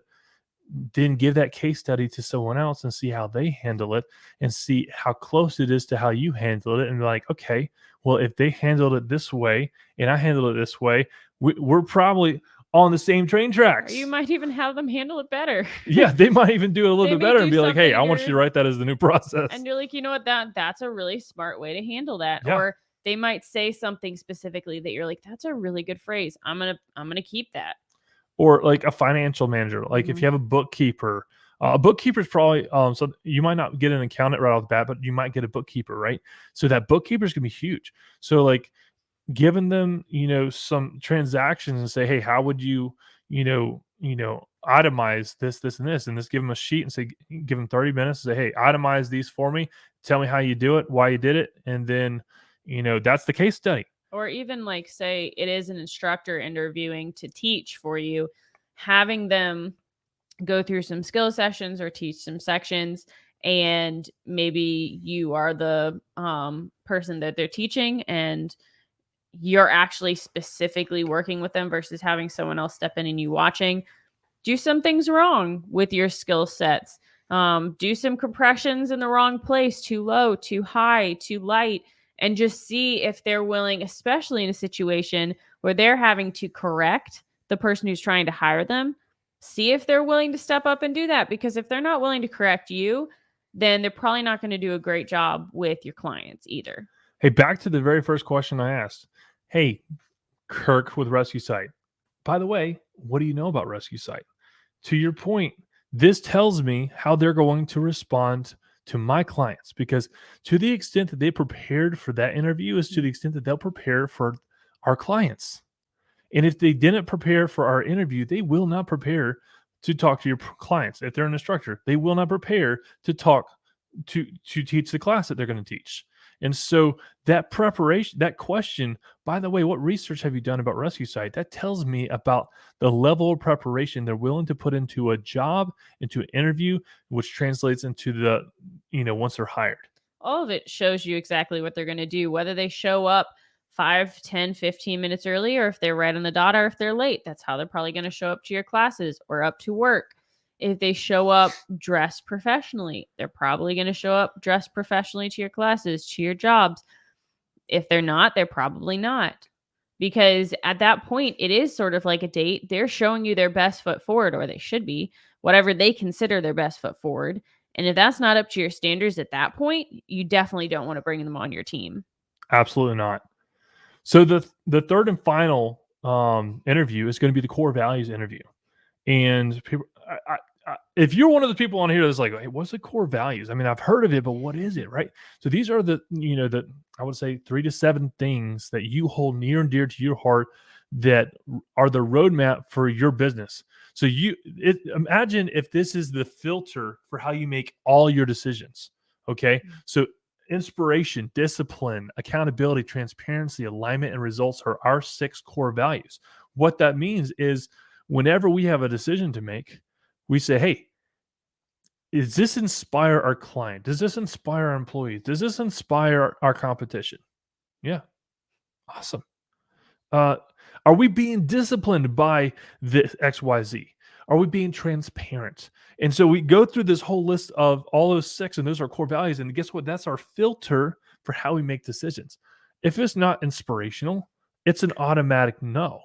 then give that case study to someone else and see how they handle it and see how close it is to how you handled it. And be like, okay, well, if they handled it this way and I handled it this way, we're probably on the same train tracks. Or you might even have them handle it better. Yeah, they might even do it a little bit better and be like, hey, I want you to write that as the new process. And you're like, you know what, that's a really smart way to handle that. Yeah. Or they might say something specifically that you're like, that's a really good phrase. I'm gonna keep that. Or like a financial manager, like if you have a bookkeeper, a bookkeeper is probably so you might not get an accountant right off the bat, but you might get a bookkeeper, right? So that bookkeeper is gonna be huge. So like giving them some transactions and say, hey, how would you itemize this and this, and just give them a sheet and say, give them 30 minutes and say, hey, itemize these for me, tell me how you do it, why you did it, and then that's the case study. Or even like say it is an instructor interviewing to teach for you, having them go through some skill sessions or teach some sections, and maybe you are the person that they're teaching and you're actually specifically working with them versus having someone else step in and you watching. Do some things wrong with your skill sets. Do some compressions in the wrong place, too low, too high, too light, and just see if they're willing, especially in a situation where they're having to correct the person who's trying to hire them. See if they're willing to step up and do that, because if they're not willing to correct you, then they're probably not going to do a great job with your clients either. Hey, back to the very first question I asked. Hey, Kirk with Rescue Site. By the way, what do you know about Rescue Site? To your point, this tells me how they're going to respond to my clients, because to the extent that they prepared for that interview is to the extent that they'll prepare for our clients. And if they didn't prepare for our interview, they will not prepare to talk to your clients. If they're an instructor, they will not prepare to talk to teach the class that they're going to teach. And so that preparation, that question, by the way, what research have you done about Rescue Site? That tells me about the level of preparation they're willing to put into a job, into an interview, which translates into the, once they're hired. All of it shows you exactly what they're going to do, whether they show up 5, 10, 15 minutes early, or if they're right on the dot, or if they're late. That's how they're probably going to show up to your classes or up to work. If they show up dressed professionally, they're probably going to show up dressed professionally to your classes, to your jobs. If they're not, they're probably not. Because at that point, it is sort of like a date. They're showing you their best foot forward, or they should be, whatever they consider their best foot forward. And if that's not up to your standards at that point, you definitely don't want to bring them on your team. Absolutely not. So the third and final interview is going to be the core values interview. And people, if you're one of the people on here that's like, hey, what's the core values? I mean, I've heard of it, but what is it, right? So these are the I would say 3 to 7 things that you hold near and dear to your heart that are the roadmap for your business. So imagine if this is the filter for how you make all your decisions. Okay. So inspiration, discipline, accountability, transparency, alignment, and results are our 6 core values. What that means is whenever we have a decision to make, we say, hey, does this inspire our client? Does this inspire our employees? Does this inspire our competition? Yeah. Awesome. Uh, are we being disciplined by this XYZ? Are we being transparent? And so we go through this whole list of all those 6, and those are core values. And guess what? That's our filter for how we make decisions. If it's not inspirational, it's an automatic no.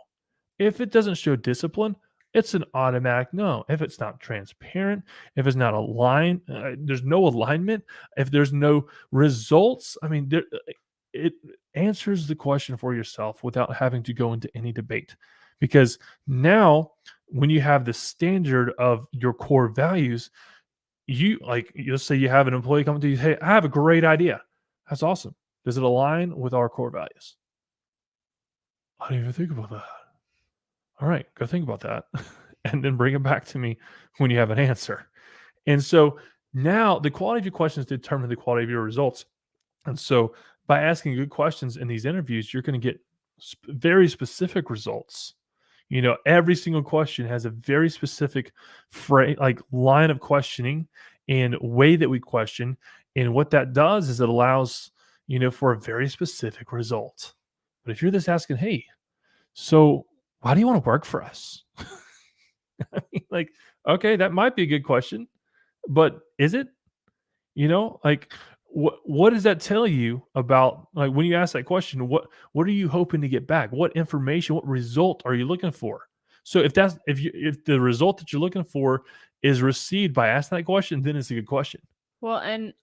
If it doesn't show discipline, it's an automatic no. If it's not transparent, if it's not aligned, there's no alignment, if there's no results, I mean, it answers the question for yourself without having to go into any debate. Because now, when you have the standard of your core values, you'll say you have an employee come to you, hey, I have a great idea. That's awesome. Does it align with our core values? I didn't even think about that. All right, go think about that and then bring it back to me when you have an answer. And so now the quality of your questions determine the quality of your results. And so by asking good questions in these interviews, you're going to get very specific results. Every single question has a very specific line of questioning and way that we question. And what that does is it allows, for a very specific result. But if you're just asking, hey, so why do you want to work for us? I mean, okay, that might be a good question, but is it? What does that tell you about, when you ask that question, what are you hoping to get back? What information, what result are you looking for? So if the result that you're looking for is received by asking that question, then it's a good question. Well, and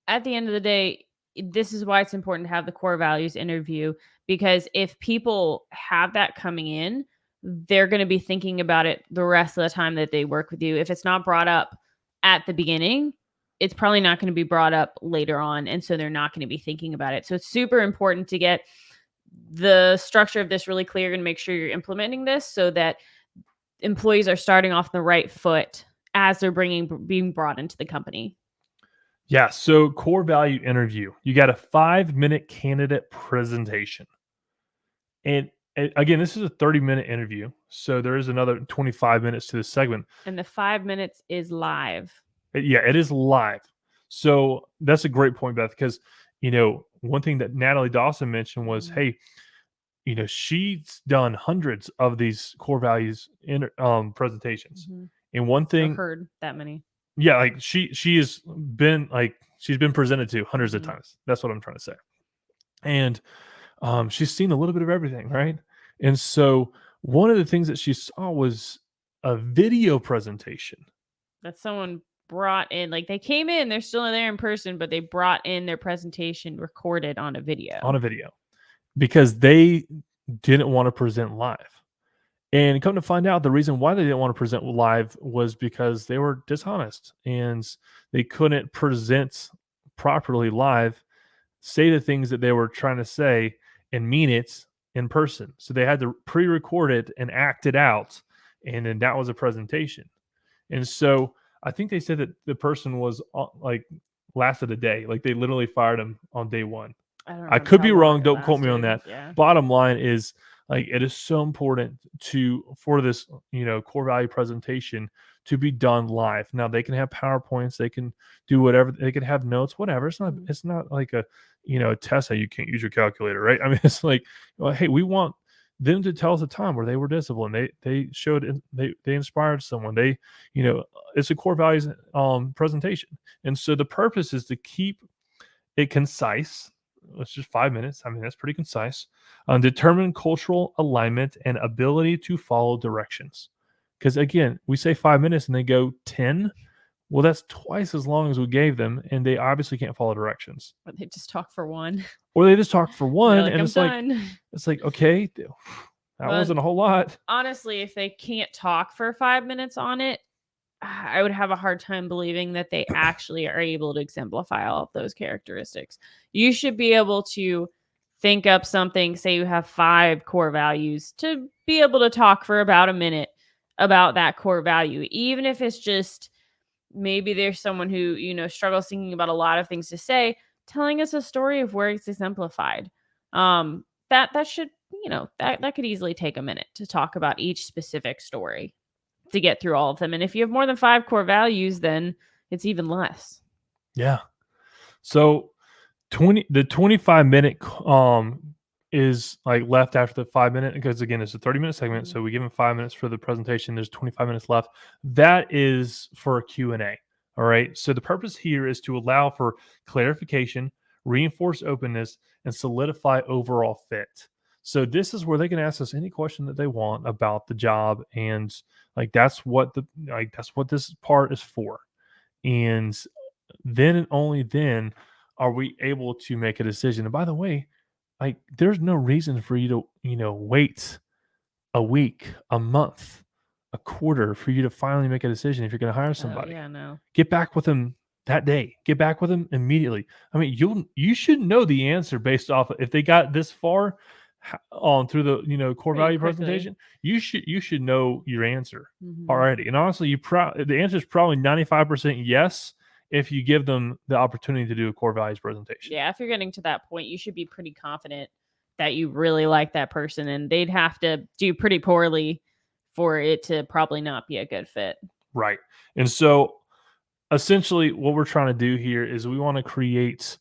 at the end of the day, this is why it's important to have the core values interview, because if people have that coming in, they're going to be thinking about it the rest of the time that they work with you. If it's not brought up at the beginning, it's probably not going to be brought up later on. And so they're not going to be thinking about it. So it's super important to get the structure of this really clear and make sure you're implementing this so that employees are starting off the right foot as they're being brought into the company. Yeah. So core value interview, you got a 5-minute candidate presentation. And again, this is a 30-minute interview. So there is another 25 minutes to this segment. And the 5 minutes is live. Yeah, it is live. So that's a great point, Beth, because, one thing that Natalie Dawson mentioned was, hey, she's done hundreds of these core values in presentations. Mm-hmm. And one thing, I've heard that many. Yeah, she has been she's been presented to hundreds of times. That's what I'm trying to say. And she's seen a little bit of everything, right? And so one of the things that she saw was a video presentation that someone brought in. They came in, they're still there in person, but they brought in their presentation recorded on a video. Because they didn't want to present live. And come to find out, the reason why they didn't want to present live was because they were dishonest and they couldn't present properly live, say the things that they were trying to say and mean it in person. So they had to pre-record it and act it out. And then that was a presentation. And so I think they said that the person was lasted a day. They literally fired him on day one. I could be wrong. Don't quote me on that. Yeah. Bottom line is, it is so important for this, core value presentation to be done live. Now they can have PowerPoints, they can do whatever, they can have notes, whatever. It's not like a test that you can't use your calculator, right? I mean, it's hey, we want them to tell us a time where they were disciplined. They showed, they inspired someone. It's a core values presentation. And so the purpose is to keep it concise. It's just 5 minutes. I mean, that's pretty concise. Determine cultural alignment and ability to follow directions. Because again, we say 5 minutes and they go 10. Well, that's twice as long as we gave them, and they obviously can't follow directions. Or they just talk for one. And it's done. Okay, that wasn't a whole lot. Honestly, if they can't talk for 5 minutes on it, I would have a hard time believing that they actually are able to exemplify all of those characteristics. You should be able to think up something, say you have 5 core values, to be able to talk for about a minute about that core value, even if it's just maybe there's someone who, struggles thinking about a lot of things to say, telling us a story of where it's exemplified. That should, that could easily take a minute to talk about each specific story to get through all of them. And if you have more than 5 core values, then it's even less. Yeah. So 25-minute is like left after the 5 minute, because again, it's a 30-minute segment. So we give them 5 minutes for the presentation. There's 25 minutes left. That is for a Q&A. All right. So the purpose here is to allow for clarification, reinforce openness, and solidify overall fit. So this is where they can ask us any question that they want about the job. And that's what this part is for. And then and only then are we able to make a decision. And by the way, there's no reason for you to, wait a week, a month, a quarter for you to finally make a decision if you're going to hire Oh, somebody. yeah, no. Get back with them that day. Get back with them immediately. I mean, you should know the answer based off of, if they got this far on through the core Pretty value quickly. presentation, you should know your answer Mhm. already. And honestly, the answer is probably 95% yes if you give them the opportunity to do a core values presentation. Yeah, if you're getting to that point, you should be pretty confident that you really like that person, and they'd have to do pretty poorly for it to probably not be a good fit. Right. And so essentially what we're trying to do here is we want to create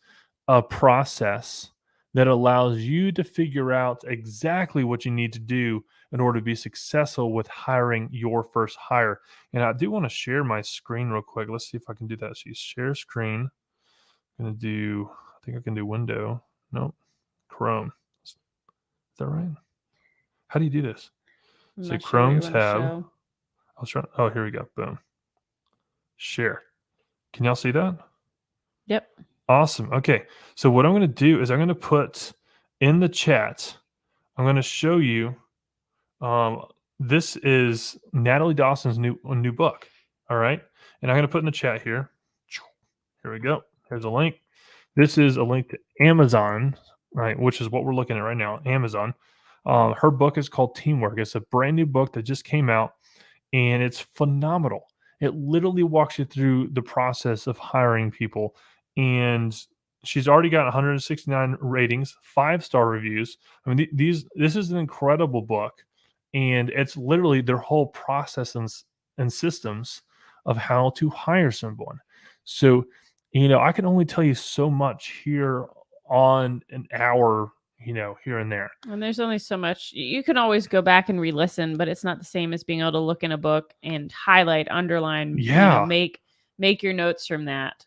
a process that allows you to figure out exactly what you need to do in order to be successful with hiring your first hire. And I do want to share my screen real quick. Let's see if I can do that. So you share screen. I'm going to do, I think I can do window. Nope. Chrome. Is that right? How do you do this? I'm So not sure what Chrome you wanna tab. show. I was trying. Oh, here we go. Boom. Share. Can y'all see that? Yep. Awesome. Okay. So what I'm going to do is I'm going to put in the chat, I'm going to show you, this is Natalie Dawson's new book. All right. And I'm going to put in the chat here. Here we go. Here's a link. This is a link to Amazon, right? Which is what we're looking at right now. Amazon. Her book is called Teamwork. It's a brand new book that just came out, and it's phenomenal. It literally walks you through the process of hiring people. And she's already got 169 ratings, 5-star reviews. I mean, this is an incredible book, and it's literally their whole process and systems of how to hire someone. So, I can only tell you so much here on an hour, here and there. And there's only so much. You can always go back and re-listen, but it's not the same as being able to look in a book and highlight, underline, Yeah. make your notes from that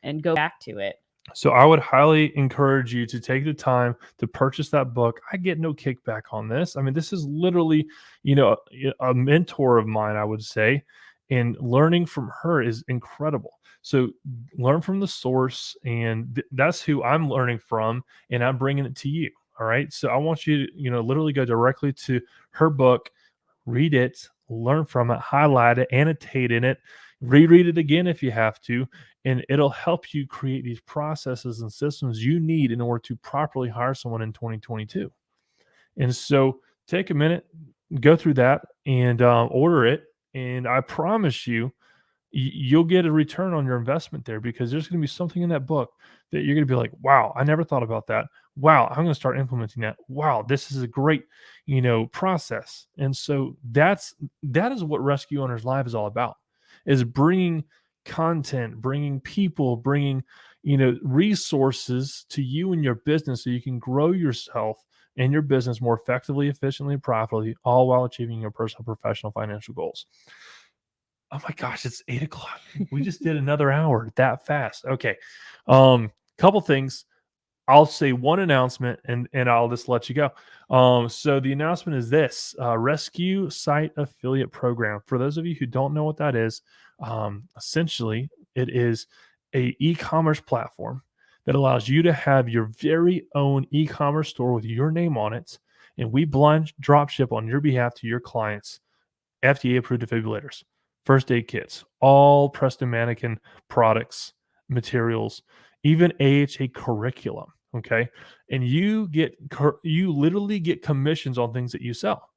and go back to it. So I would highly encourage you to take the time to purchase that book. I get no kickback on this. I mean, this is literally, a mentor of mine, I would say, and learning from her is incredible. So learn from the source, and that's who I'm learning from, and I'm bringing it to you. All right. So I want you to, literally go directly to her book, read it, learn from it, highlight it, annotate in it, reread it again if you have to, and it'll help you create these processes and systems you need in order to properly hire someone in 2022. And so take a minute, go through that, and order it. And I promise you, you'll get a return on your investment there, because there's going to be something in that book that you're going to be like, wow, I never thought about that. Wow, I'm going to start implementing that. Wow, this is a great, process. And so that is what Rescue Owners Live is all about, is bringing content, bringing people, bringing, resources to you and your business so you can grow yourself and your business more effectively, efficiently, and profitably, all while achieving your personal, professional, financial goals. Oh my gosh, it's 8:00. We just did another hour that fast. Okay. Couple things. I'll say one announcement, and I'll just let you go. So the announcement is this: Rescue Site Affiliate Program. For those of you who don't know what that is, essentially it is a e-commerce platform that allows you to have your very own e-commerce store with your name on it, and we blind drop ship on your behalf to your clients FDA approved defibrillators, first aid kits, all Preston Mannequin products, materials, even AHA curriculum. Okay. And you literally get commissions on things that you sell.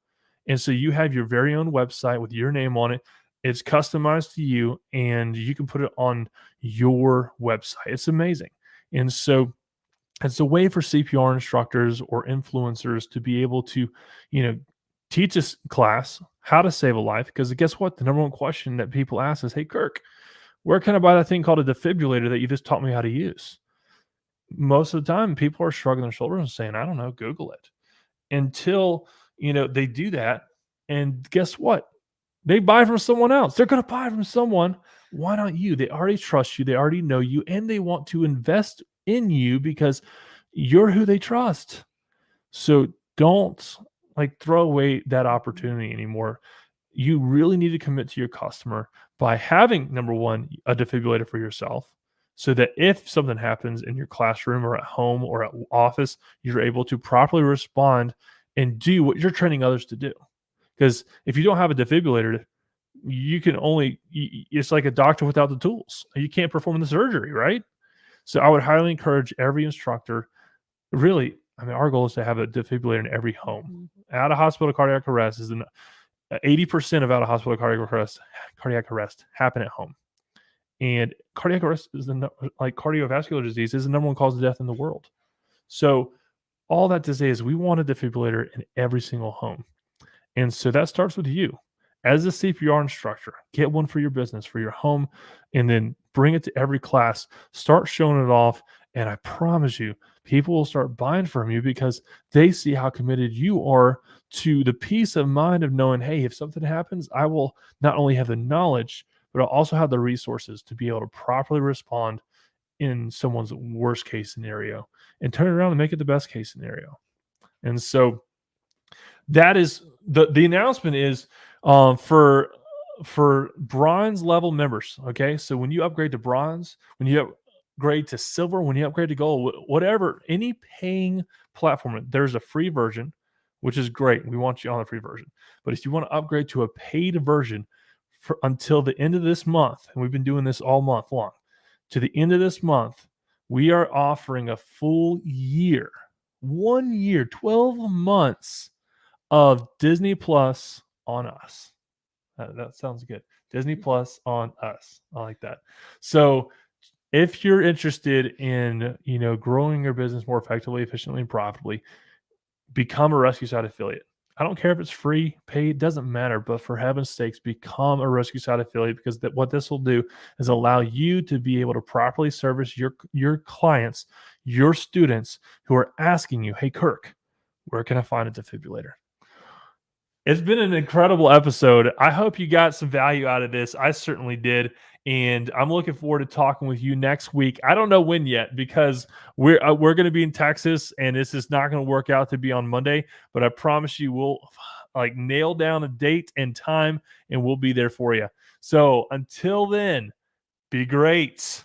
And so you have your very own website with your name on it. It's customized to you and you can put it on your website. It's amazing. And so it's a way for CPR instructors or influencers to be able to, you know, teach this class how to save a life. Because guess what? The number one question that people ask is, hey, Kirk, where can I buy that thing called a defibrillator that you just taught me how to use? Most of the time, people are shrugging their shoulders and saying, I don't know, Google it. Until, they do that. And guess what? They buy from someone else. They're going to buy from someone. Why not you? They already trust you. They already know you, and they want to invest in you because you're who they trust. So don't throw away that opportunity anymore. You really need to commit to your customer by having, number one, a defibrillator for yourself, so that if something happens in your classroom or at home or at office, you're able to properly respond and do what you're training others to do. Because if you don't have a defibrillator, you can it's like a doctor without the tools. You can't perform the surgery, right? So I would highly encourage every instructor, really, our goal is to have a defibrillator in every home. Out of hospital cardiac arrest is 80% of out of hospital cardiac arrest happen at home. And cardiac arrest is cardiovascular disease is the number one cause of death in the world. So all that to say is we want a defibrillator in every single home. And so that starts with you. As a CPR instructor, get one for your business, for your home, and then bring it to every class. Start showing it off. And I promise you, people will start buying from you because they see how committed you are to the peace of mind of knowing, hey, if something happens, I will not only have the knowledge, but I'll also have the resources to be able to properly respond in someone's worst case scenario and turn it around and make it the best case scenario. And so that is the announcement is for bronze level members. Okay. So when you upgrade to bronze, when you upgrade to silver, when you upgrade to gold, whatever, any paying platform, there's a free version, which is great. We want you on the free version. But if you want to upgrade to a paid version until the end of this month, and we've been doing this all month long, to the end of this month, we are offering a full year, 1 year, 12 months of Disney Plus on us. That sounds good. Disney Plus on us. I like that. So if you're interested in, growing your business more effectively, efficiently, and profitably, become a Rescue Site affiliate. I don't care if it's free, paid, doesn't matter. But for heaven's sakes, become a Rescue Site affiliate, because what this will do is allow you to be able to properly service your clients, your students who are asking you, hey, Kirk, where can I find a defibrillator? It's been an incredible episode. I hope you got some value out of this. I certainly did. And I'm looking forward to talking with you next week. I don't know when yet, because we're going to be in Texas, and this is not going to work out to be on Monday. But I promise you, we'll nail down a date and time, and we'll be there for you. So until then, be great.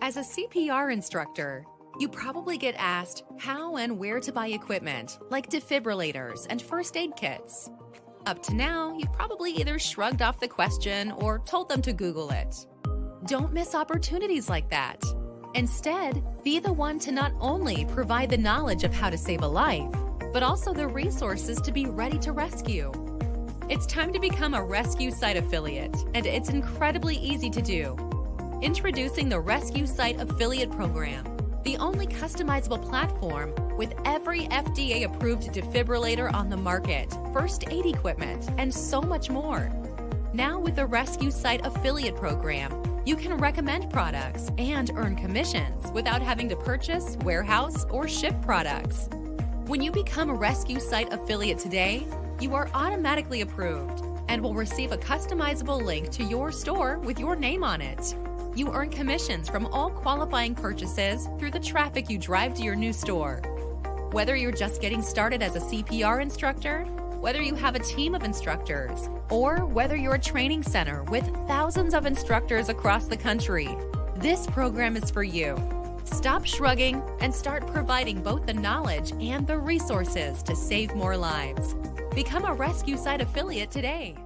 As a CPR instructor, you probably get asked how and where to buy equipment like defibrillators and first aid kits. Up to now, you've probably either shrugged off the question or told them to Google it. Don't miss opportunities like that. Instead, be the one to not only provide the knowledge of how to save a life, but also the resources to be ready to rescue. It's time to become a Rescue Site affiliate, and it's incredibly easy to do. Introducing the Rescue Site Affiliate Program, the only customizable platform with every FDA-approved defibrillator on the market, first aid equipment, and so much more. Now with the Rescue Site Affiliate Program, you can recommend products and earn commissions without having to purchase, warehouse, or ship products. When you become a Rescue Site affiliate today, you are automatically approved and will receive a customizable link to your store with your name on it. You earn commissions from all qualifying purchases through the traffic you drive to your new store. Whether you're just getting started as a CPR instructor, whether you have a team of instructors, or whether you're a training center with thousands of instructors across the country, this program is for you. Stop shrugging and start providing both the knowledge and the resources to save more lives. Become a Rescue Site affiliate today.